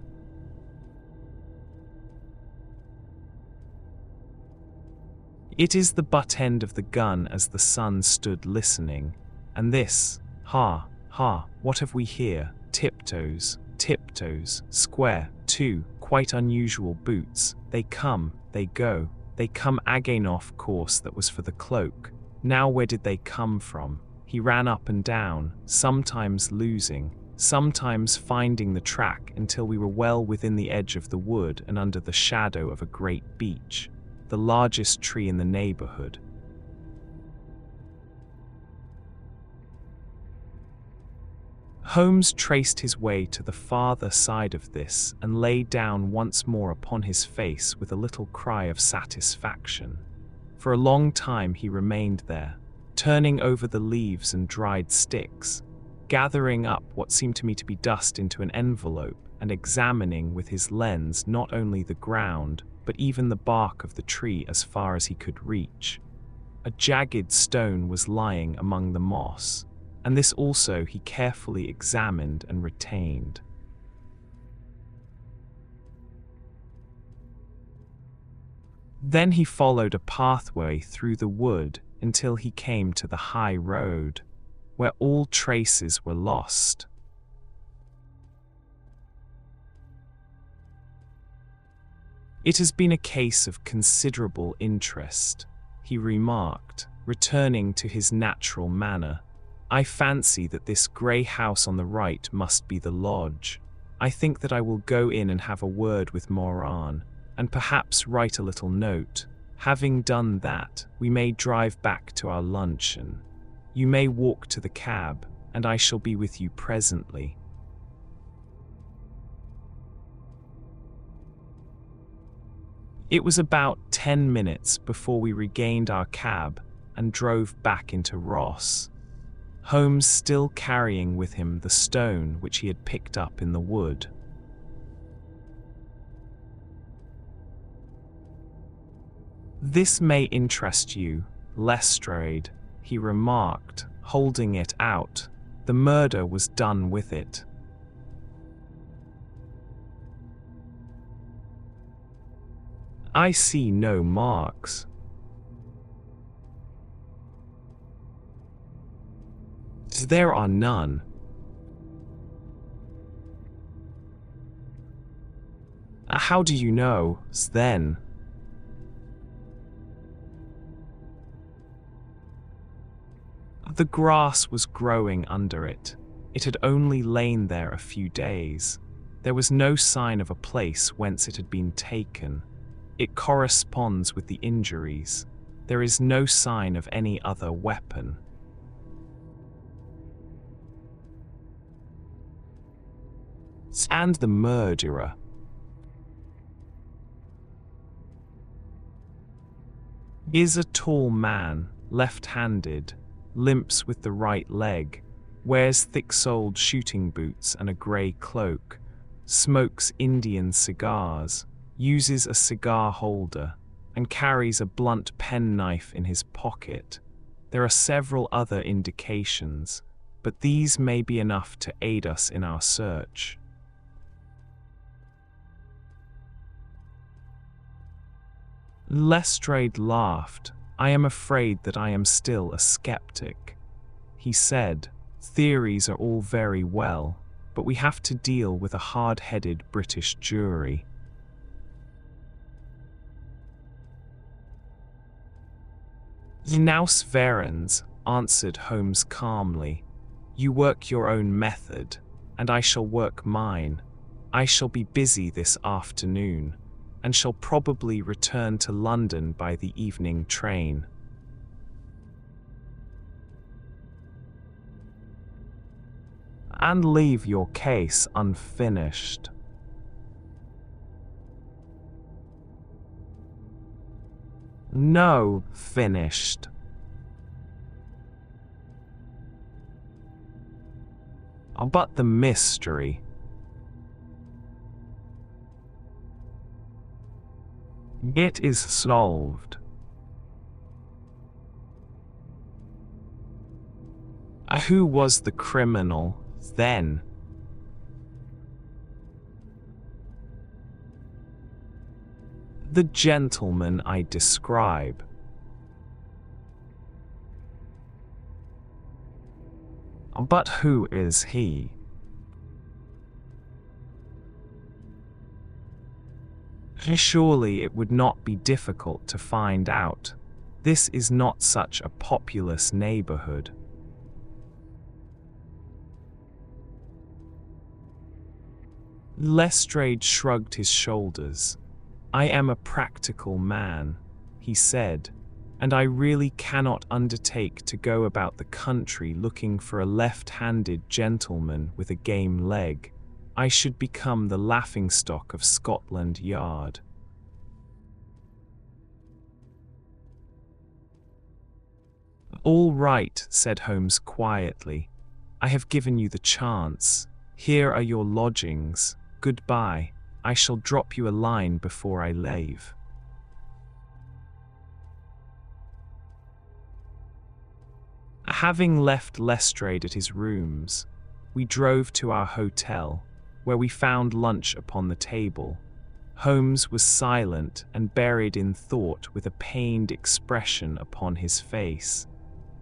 "It is the butt end of the gun as the son stood listening. And this, ha, ha, what have we here? Tiptoes, tiptoes, square, 2, quite unusual boots. They come, they go. They come again off course that was for the cloak. Now where did they come from?" He ran up and down, sometimes losing, sometimes finding the track until we were well within the edge of the wood and under the shadow of a great beech, the largest tree in the neighborhood. Holmes traced his way to the farther side of this and lay down once more upon his face with a little cry of satisfaction. For a long time he remained there, turning over the leaves and dried sticks, gathering up what seemed to me to be dust into an envelope and examining with his lens not only the ground, but even the bark of the tree as far as he could reach. A jagged stone was lying among the moss, and this also he carefully examined and retained. Then he followed a pathway through the wood until he came to the high road, where all traces were lost. It has been a case of considerable interest, he remarked, returning to his natural manner. I fancy that this grey house on the right must be the lodge. I think that I will go in and have a word with Moran, and perhaps write a little note. Having done that, we may drive back to our luncheon. You may walk to the cab, and I shall be with you presently. It was about 10 minutes before we regained our cab and drove back into Ross, Holmes still carrying with him the stone which he had picked up in the wood. "This may interest you, Lestrade," he remarked, holding it out. "The murder was done with it." "I see no marks." "There are none." "How do you know, then?" "The grass was growing under it. It had only lain there a few days. There was no sign of a place whence it had been taken. It corresponds with the injuries. There is no sign of any other weapon." "And the murderer?" "Is a tall man, left-handed, limps with the right leg, wears thick-soled shooting boots and a grey cloak, smokes Indian cigars, uses a cigar holder, and carries a blunt penknife in his pocket. There are several other indications, but these may be enough to aid us in our search." Lestrade laughed. "I am afraid that I am still a skeptic," he said. "Theories are all very well, but we have to deal with a hard-headed British jury." "Nous verrons," answered Holmes calmly. "You work your own method, and I shall work mine. I shall be busy this afternoon, and shall probably return to London by the evening train." "And leave your case unfinished." "No, finished." "But the mystery?" "It is solved." "Who was the criminal, then?" "The gentleman I describe." "But who is he?" "Surely it would not be difficult to find out. This is not such a populous neighborhood." Lestrade shrugged his shoulders. "I am a practical man," he said, "and I really cannot undertake to go about the country looking for a left-handed gentleman with a game leg. I should become the laughingstock of Scotland Yard." "All right," said Holmes quietly. "I have given you the chance. Here are your lodgings. Goodbye. I shall drop you a line before I leave." Having left Lestrade at his rooms, we drove to our hotel, where we found lunch upon the table. Holmes was silent and buried in thought with a pained expression upon his face,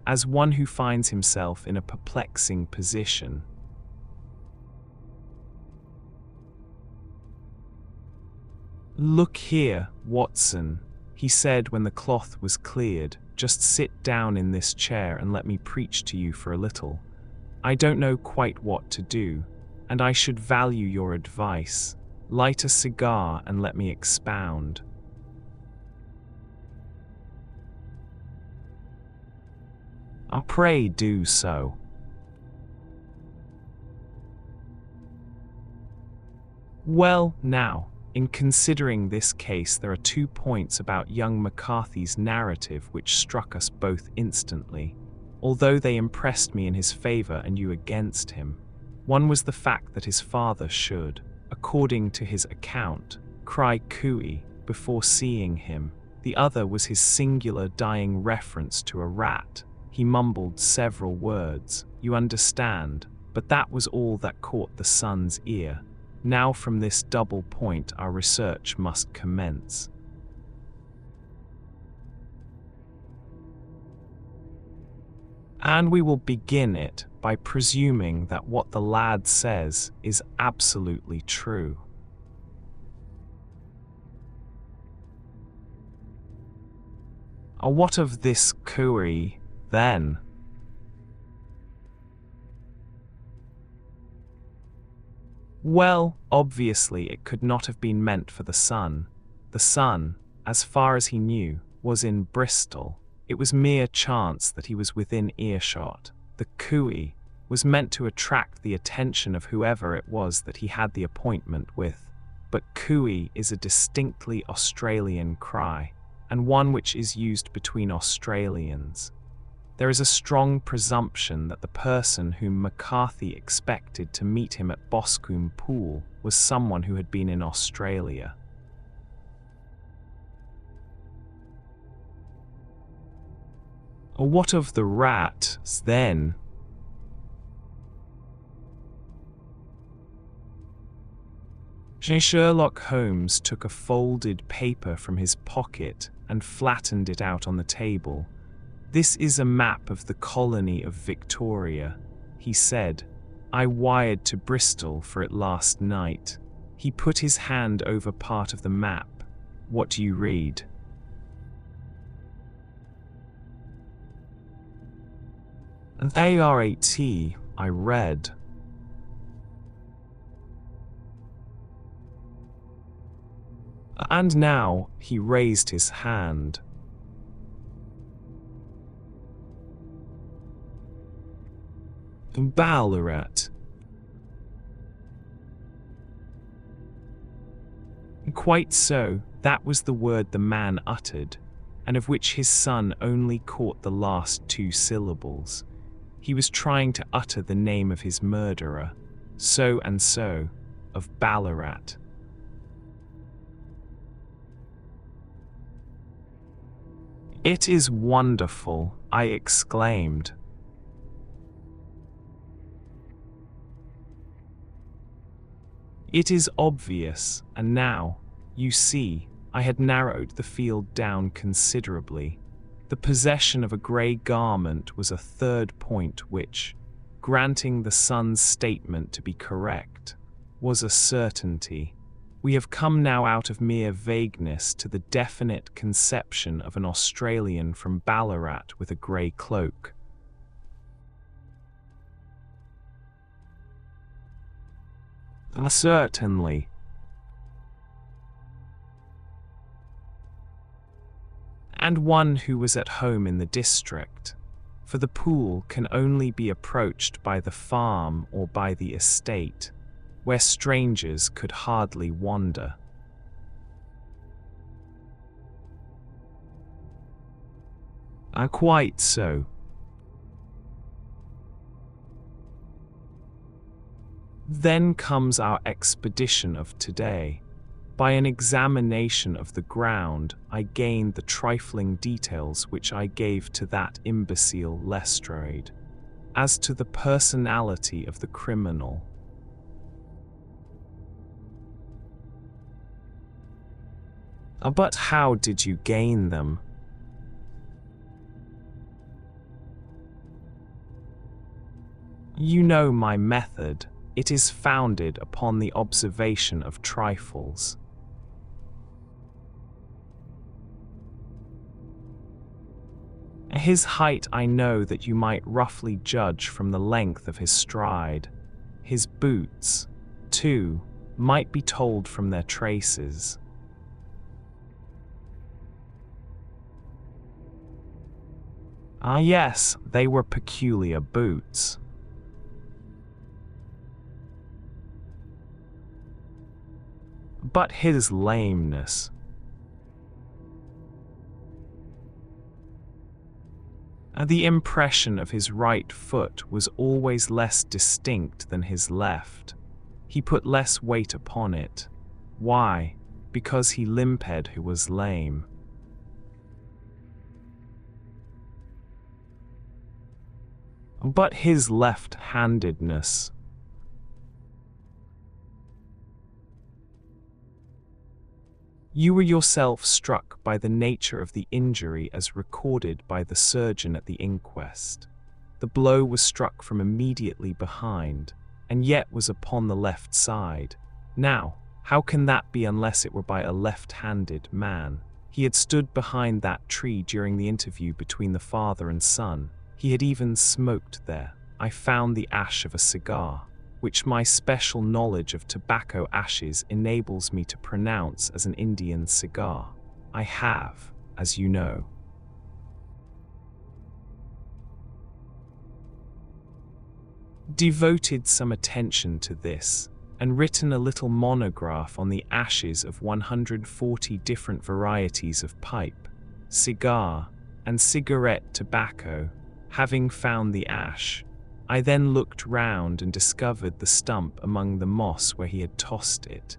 as one who finds himself in a perplexing position. "Look here, Watson," he said when the cloth was cleared. "Just sit down in this chair and let me preach to you for a little. I don't know quite what to do, and I should value your advice. Light a cigar and let me expound." "Pray do so." "Well, now, in considering this case, there are 2 points about young McCarthy's narrative which struck us both instantly, although they impressed me in his favor and you against him. One was the fact that his father should, according to his account, cry cooey before seeing him. The other was his singular dying reference to a rat. He mumbled several words, you understand, but that was all that caught the son's ear. Now from this double point our research must commence. And we will begin it by presuming that what the lad says is absolutely true. What of this cooey, then? Well, obviously it could not have been meant for the son. The son, as far as he knew, was in Bristol. It was mere chance that he was within earshot. The cooey was meant to attract the attention of whoever it was that he had the appointment with. But cooey is a distinctly Australian cry, and one which is used between Australians. There is a strong presumption that the person whom McCarthy expected to meet him at Boscombe Pool was someone who had been in Australia. What of the rats, then? Sherlock Holmes took a folded paper from his pocket and flattened it out on the table. "This is a map of the colony of Victoria," he said. "I wired to Bristol for it last night." He put his hand over part of the map. "What do you read?" "ARAT," I read. And now he raised his hand. "Ballarat." Quite so, that was the word the man uttered, and of which his son only caught the last 2 syllables. He was trying to utter the name of his murderer, so and so, of Ballarat. "It is wonderful," I exclaimed. "It is obvious, and now, you see, I had narrowed the field down considerably. The possession of a grey garment was a 3rd point which, granting the son's statement to be correct, was a certainty. We have come now out of mere vagueness to the definite conception of an Australian from Ballarat with a grey cloak. Certainly. And one who was at home in the district, for the pool can only be approached by the farm or by the estate, where strangers could hardly wander. Quite so. Then comes our expedition of today. By an examination of the ground, I gained the trifling details which I gave to that imbecile Lestrade, as to the personality of the criminal. But how did you gain them? You know my method. It is founded upon the observation of trifles. His height I know that you might roughly judge from the length of his stride. His boots, too, might be told from their traces. Ah yes, they were peculiar boots. But his lameness. The impression of his right foot was always less distinct than his left. He put less weight upon it. Why? Because he limped who was lame. But his left-handedness. You were yourself struck by the nature of the injury as recorded by the surgeon at the inquest. The blow was struck from immediately behind, and yet was upon the left side. Now, how can that be unless it were by a left-handed man? He had stood behind that tree during the interview between the father and son. He had even smoked there. I found the ash of a cigar, which my special knowledge of tobacco ashes enables me to pronounce as an Indian cigar. I have, as you know, devoted some attention to this, and written a little monograph on the ashes of 140 different varieties of pipe, cigar, and cigarette tobacco. Having found the ash, I then looked round and discovered the stump among the moss where he had tossed it.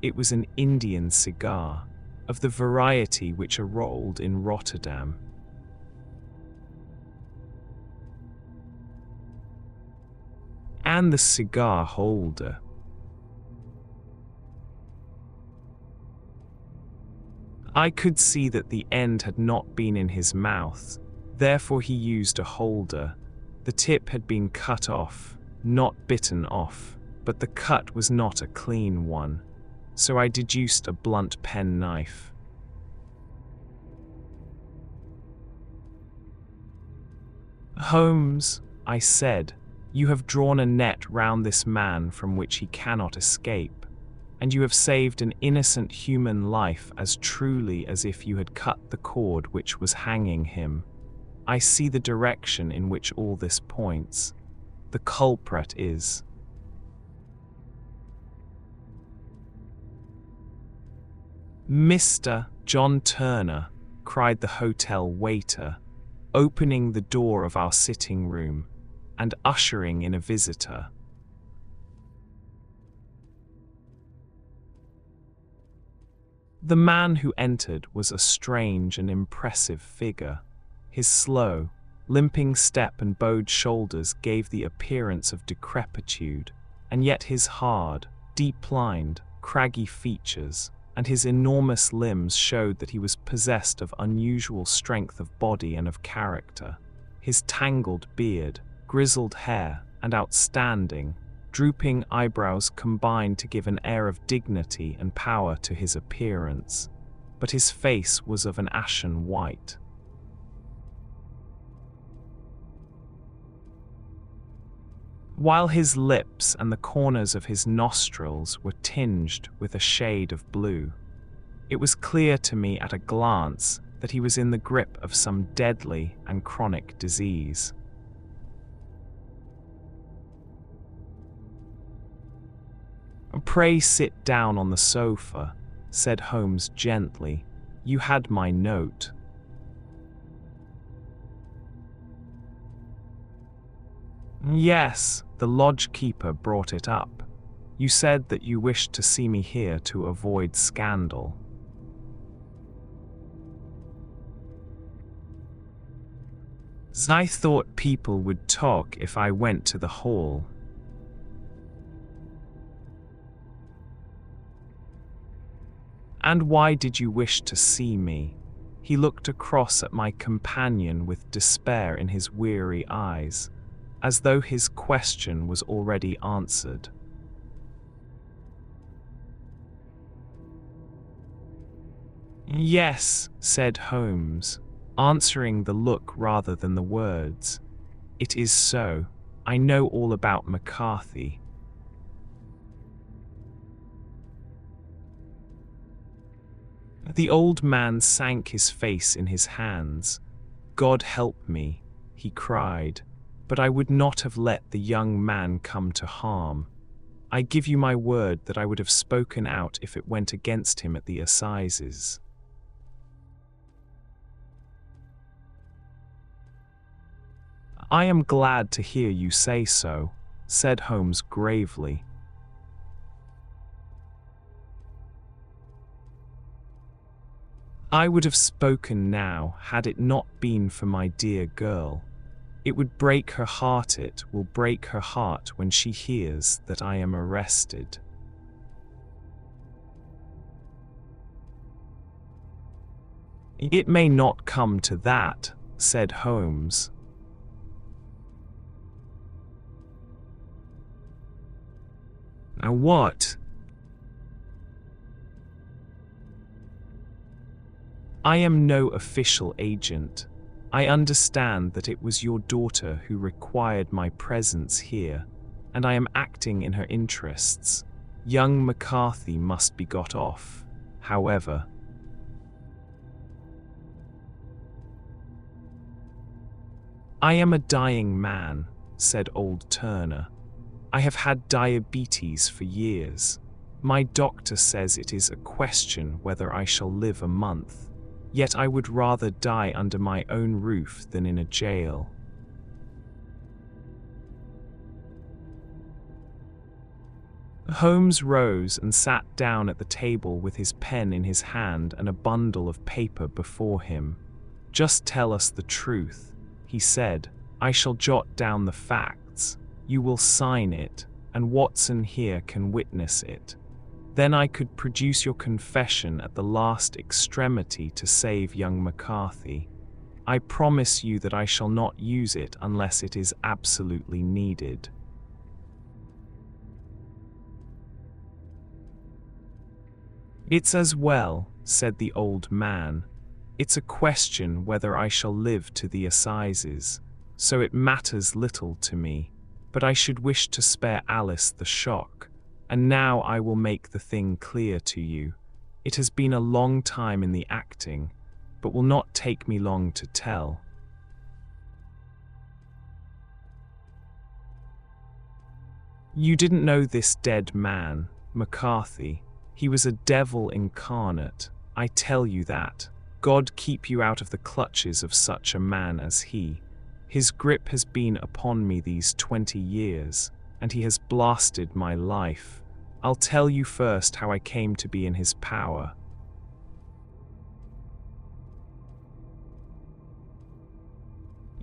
It was an Indian cigar, of the variety which are rolled in Rotterdam. And the cigar holder. I could see that the end had not been in his mouth, therefore he used a holder. The tip had been cut off, not bitten off, but the cut was not a clean one, so I deduced a blunt penknife. Holmes, I said, you have drawn a net round this man from which he cannot escape, and you have saved an innocent human life as truly as if you had cut the cord which was hanging him. I see the direction in which all this points. The culprit is Mr. John Turner, cried the hotel waiter, opening the door of our sitting room and ushering in a visitor. The man who entered was a strange and impressive figure. His slow, limping step and bowed shoulders gave the appearance of decrepitude, and yet his hard, deep-lined, craggy features and his enormous limbs showed that he was possessed of unusual strength of body and of character. His tangled beard, grizzled hair, and outstanding, drooping eyebrows combined to give an air of dignity and power to his appearance, but his face was of an ashen white. While his lips and the corners of his nostrils were tinged with a shade of blue, it was clear to me at a glance that he was in the grip of some deadly and chronic disease. "Pray sit down on the sofa," said Holmes gently. "You had my note." "Yes, the lodge-keeper brought it up. You said that you wished to see me here to avoid scandal." "I thought people would talk if I went to the hall." "And why did you wish to see me?" He looked across at my companion with despair in his weary eyes, as though his question was already answered. "Yes," said Holmes, answering the look rather than the words. "It is so. I know all about McCarthy." The old man sank his face in his hands. "God help me," he cried, "but I would not have let the young man come to harm. I give you my word that I would have spoken out if it went against him at the assizes." "I am glad to hear you say so," said Holmes gravely. "I would have spoken now had it not been for my dear girl. It would break her heart, it will break her heart when she hears that I am arrested." "It may not come to that," said Holmes. "Now what?" "I am no official agent. I understand that it was your daughter who required my presence here, and I am acting in her interests. Young McCarthy must be got off, however." "I am a dying man," said old Turner. "I have had diabetes for years. My doctor says it is a question whether I shall live a month. Yet I would rather die under my own roof than in a jail." Holmes rose and sat down at the table with his pen in his hand and a bundle of paper before him. "Just tell us the truth," he said. "I shall jot down the facts. You will sign it, and Watson here can witness it. Then I could produce your confession at the last extremity to save young McCarthy. I promise you that I shall not use it unless it is absolutely needed." "It's as well," said the old man. "It's a question whether I shall live to the assizes, so it matters little to me, but I should wish to spare Alice the shock. And now I will make the thing clear to you. It has been a long time in the acting, but will not take me long to tell. You didn't know this dead man, McCarthy. He was a devil incarnate. I tell you that. God keep you out of the clutches of such a man as he. His grip has been upon me these 20 years, and he has blasted my life. I'll tell you first how I came to be in his power.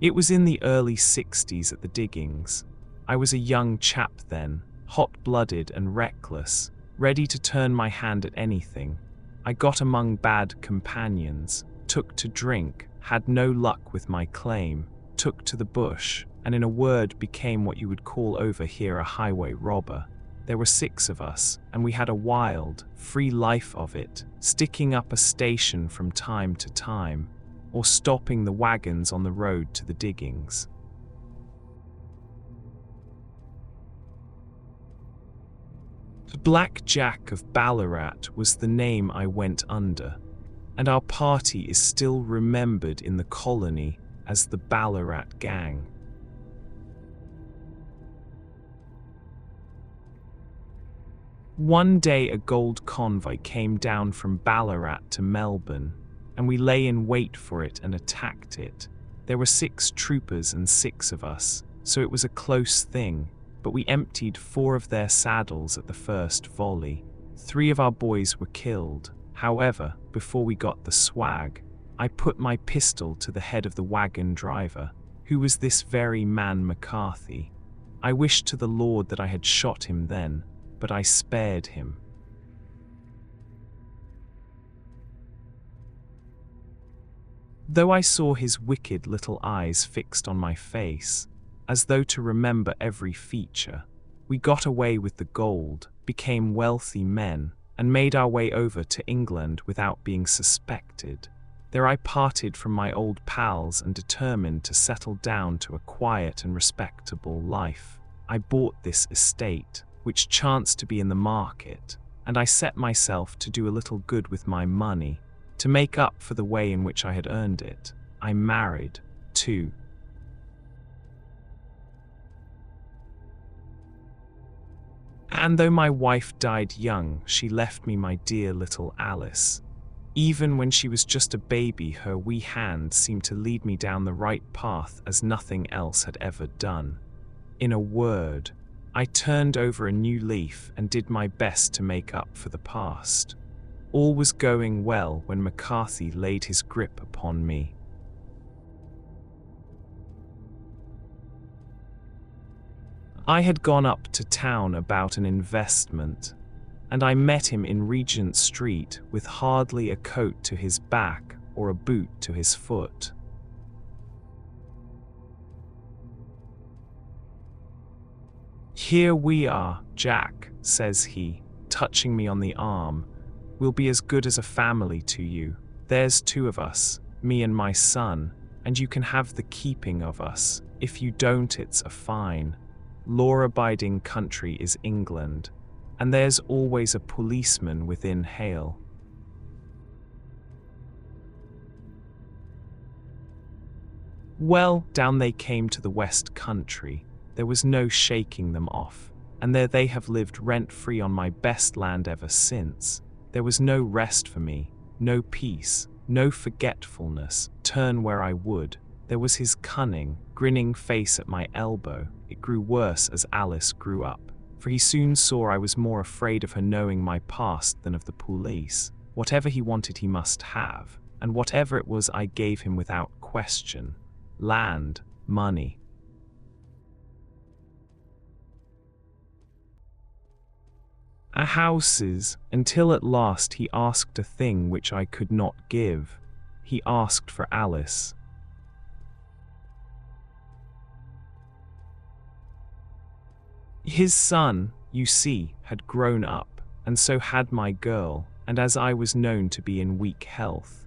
It was in the early 60s at the diggings. I was a young chap then, hot-blooded and reckless, ready to turn my hand at anything. I got among bad companions, took to drink, had no luck with my claim, took to the bush, and in a word became what you would call over here a highway robber. There were 6 of us, and we had a wild, free life of it, sticking up a station from time to time, or stopping the wagons on the road to the diggings. The Black Jack of Ballarat was the name I went under, and our party is still remembered in the colony as the Ballarat Gang. One day a gold convoy came down from Ballarat to Melbourne, and we lay in wait for it and attacked it. There were 6 troopers and 6 of us, so it was a close thing, but we emptied 4 of their saddles at the first volley. 3 of our boys were killed. However, before we got the swag, I put my pistol to the head of the wagon driver, who was this very man McCarthy. I wished to the Lord that I had shot him then, but I spared him. Though I saw his wicked little eyes fixed on my face, as though to remember every feature, we got away with the gold, became wealthy men, and made our way over to England without being suspected. There I parted from my old pals and determined to settle down to a quiet and respectable life. I bought this estate, which chanced to be in the market, and I set myself to do a little good with my money, to make up for the way in which I had earned it. I married, too. And though my wife died young, she left me my dear little Alice. Even when she was just a baby, her wee hand seemed to lead me down the right path as nothing else had ever done. In a word, I turned over a new leaf and did my best to make up for the past. All was going well when McCarthy laid his grip upon me. I had gone up to town about an investment, and I met him in Regent Street with hardly a coat to his back or a boot to his foot. "Here we are, Jack," says he, touching me on the arm. "We'll be as good as a family to you. There's two of us, me and my son, and you can have the keeping of us. If you don't, it's a fine. Law-abiding country is England, and there's always a policeman within hail." Well, down they came to the West Country. There was no shaking them off, and there they have lived rent-free on my best land ever since. There was no rest for me, no peace, no forgetfulness, turn where I would. There was his cunning, grinning face at my elbow. It grew worse as Alice grew up, for he soon saw I was more afraid of her knowing my past than of the police. Whatever he wanted he must have, and whatever it was I gave him without question. Land, money. Houses, until at last he asked a thing which I could not give. He asked for Alice. His son, you see, had grown up, and so had my girl, and as I was known to be in weak health,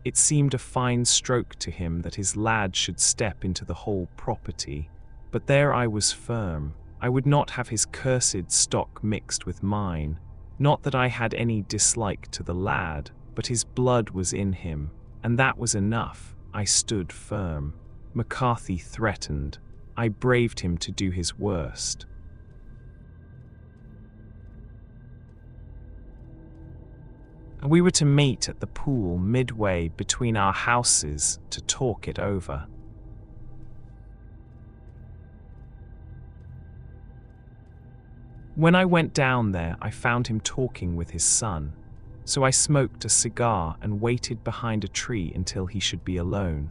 it seemed a fine stroke to him that his lad should step into the whole property. But there I was firm. I would not have his cursed stock mixed with mine. Not that I had any dislike to the lad, but his blood was in him, and that was enough. I stood firm. McCarthy threatened. I braved him to do his worst. We were to meet at the pool midway between our houses to talk it over. When I went down there, I found him talking with his son, so I smoked a cigar and waited behind a tree until he should be alone.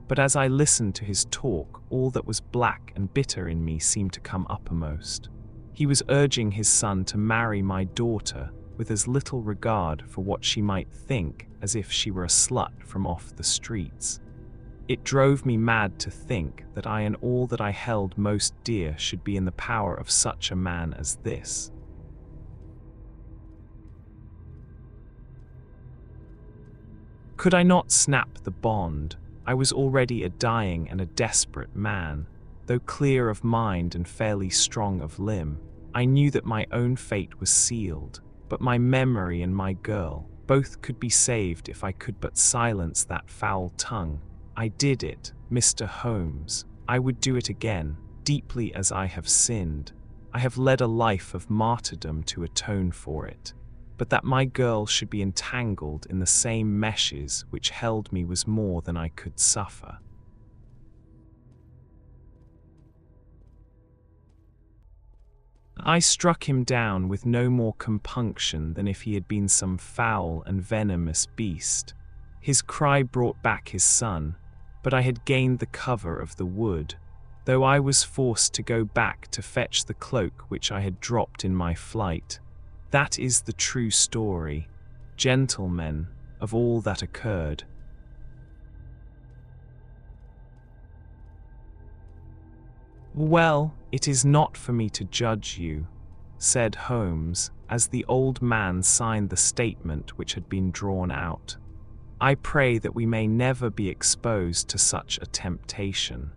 But as I listened to his talk, all that was black and bitter in me seemed to come uppermost. He was urging his son to marry my daughter, with as little regard for what she might think as if she were a slut from off the streets. It drove me mad to think that I and all that I held most dear should be in the power of such a man as this. Could I not snap the bond? I was already a dying and a desperate man. Though clear of mind and fairly strong of limb, I knew that my own fate was sealed. But my memory and my girl, both could be saved if I could but silence that foul tongue. I did it, Mr. Holmes. I would do it again, deeply as I have sinned. I have led a life of martyrdom to atone for it. But that my girl should be entangled in the same meshes which held me was more than I could suffer. I struck him down with no more compunction than if he had been some foul and venomous beast. His cry brought back his son, but I had gained the cover of the wood, though I was forced to go back to fetch the cloak which I had dropped in my flight. That is the true story, gentlemen, of all that occurred. "Well, it is not for me to judge you," said Holmes, as the old man signed the statement which had been drawn out. I pray that we may never be exposed to such a temptation.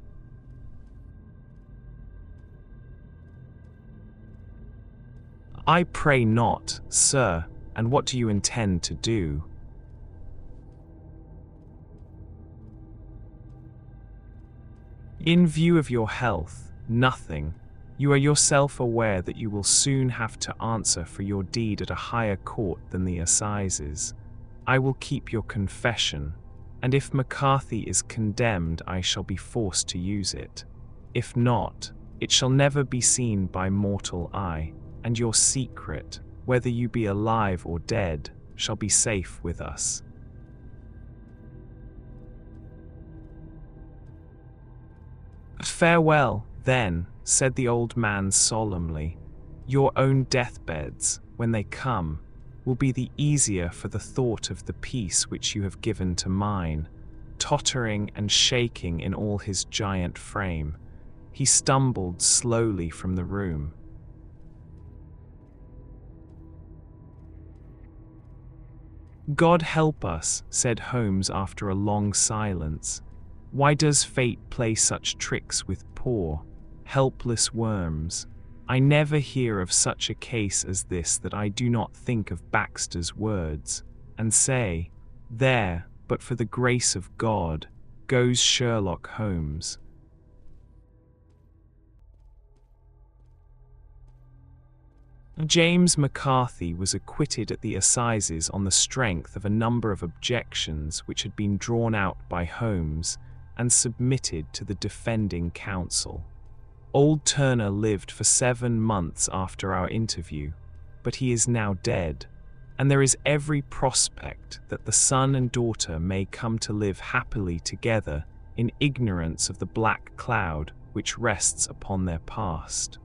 I pray not, sir, and what do you intend to do? In view of your health, nothing. You are yourself aware that you will soon have to answer for your deed at a higher court than the assizes. I will keep your confession, and if McCarthy is condemned, I shall be forced to use it. If not, it shall never be seen by mortal eye, and your secret, whether you be alive or dead, shall be safe with us. Farewell, then, said the old man solemnly. Your own deathbeds, when they come, will be the easier for the thought of the peace which you have given to mine. Tottering and shaking in all his giant frame, he stumbled slowly from the room. God help us, said Holmes after a long silence. Why does fate play such tricks with poor, helpless worms? I never hear of such a case as this that I do not think of Baxter's words, and say, there, but for the grace of God, goes Sherlock Holmes. James McCarthy was acquitted at the assizes on the strength of a number of objections which had been drawn out by Holmes and submitted to the defending counsel. Old Turner lived for 7 months after our interview, but he is now dead, and there is every prospect that the son and daughter may come to live happily together in ignorance of the black cloud which rests upon their past.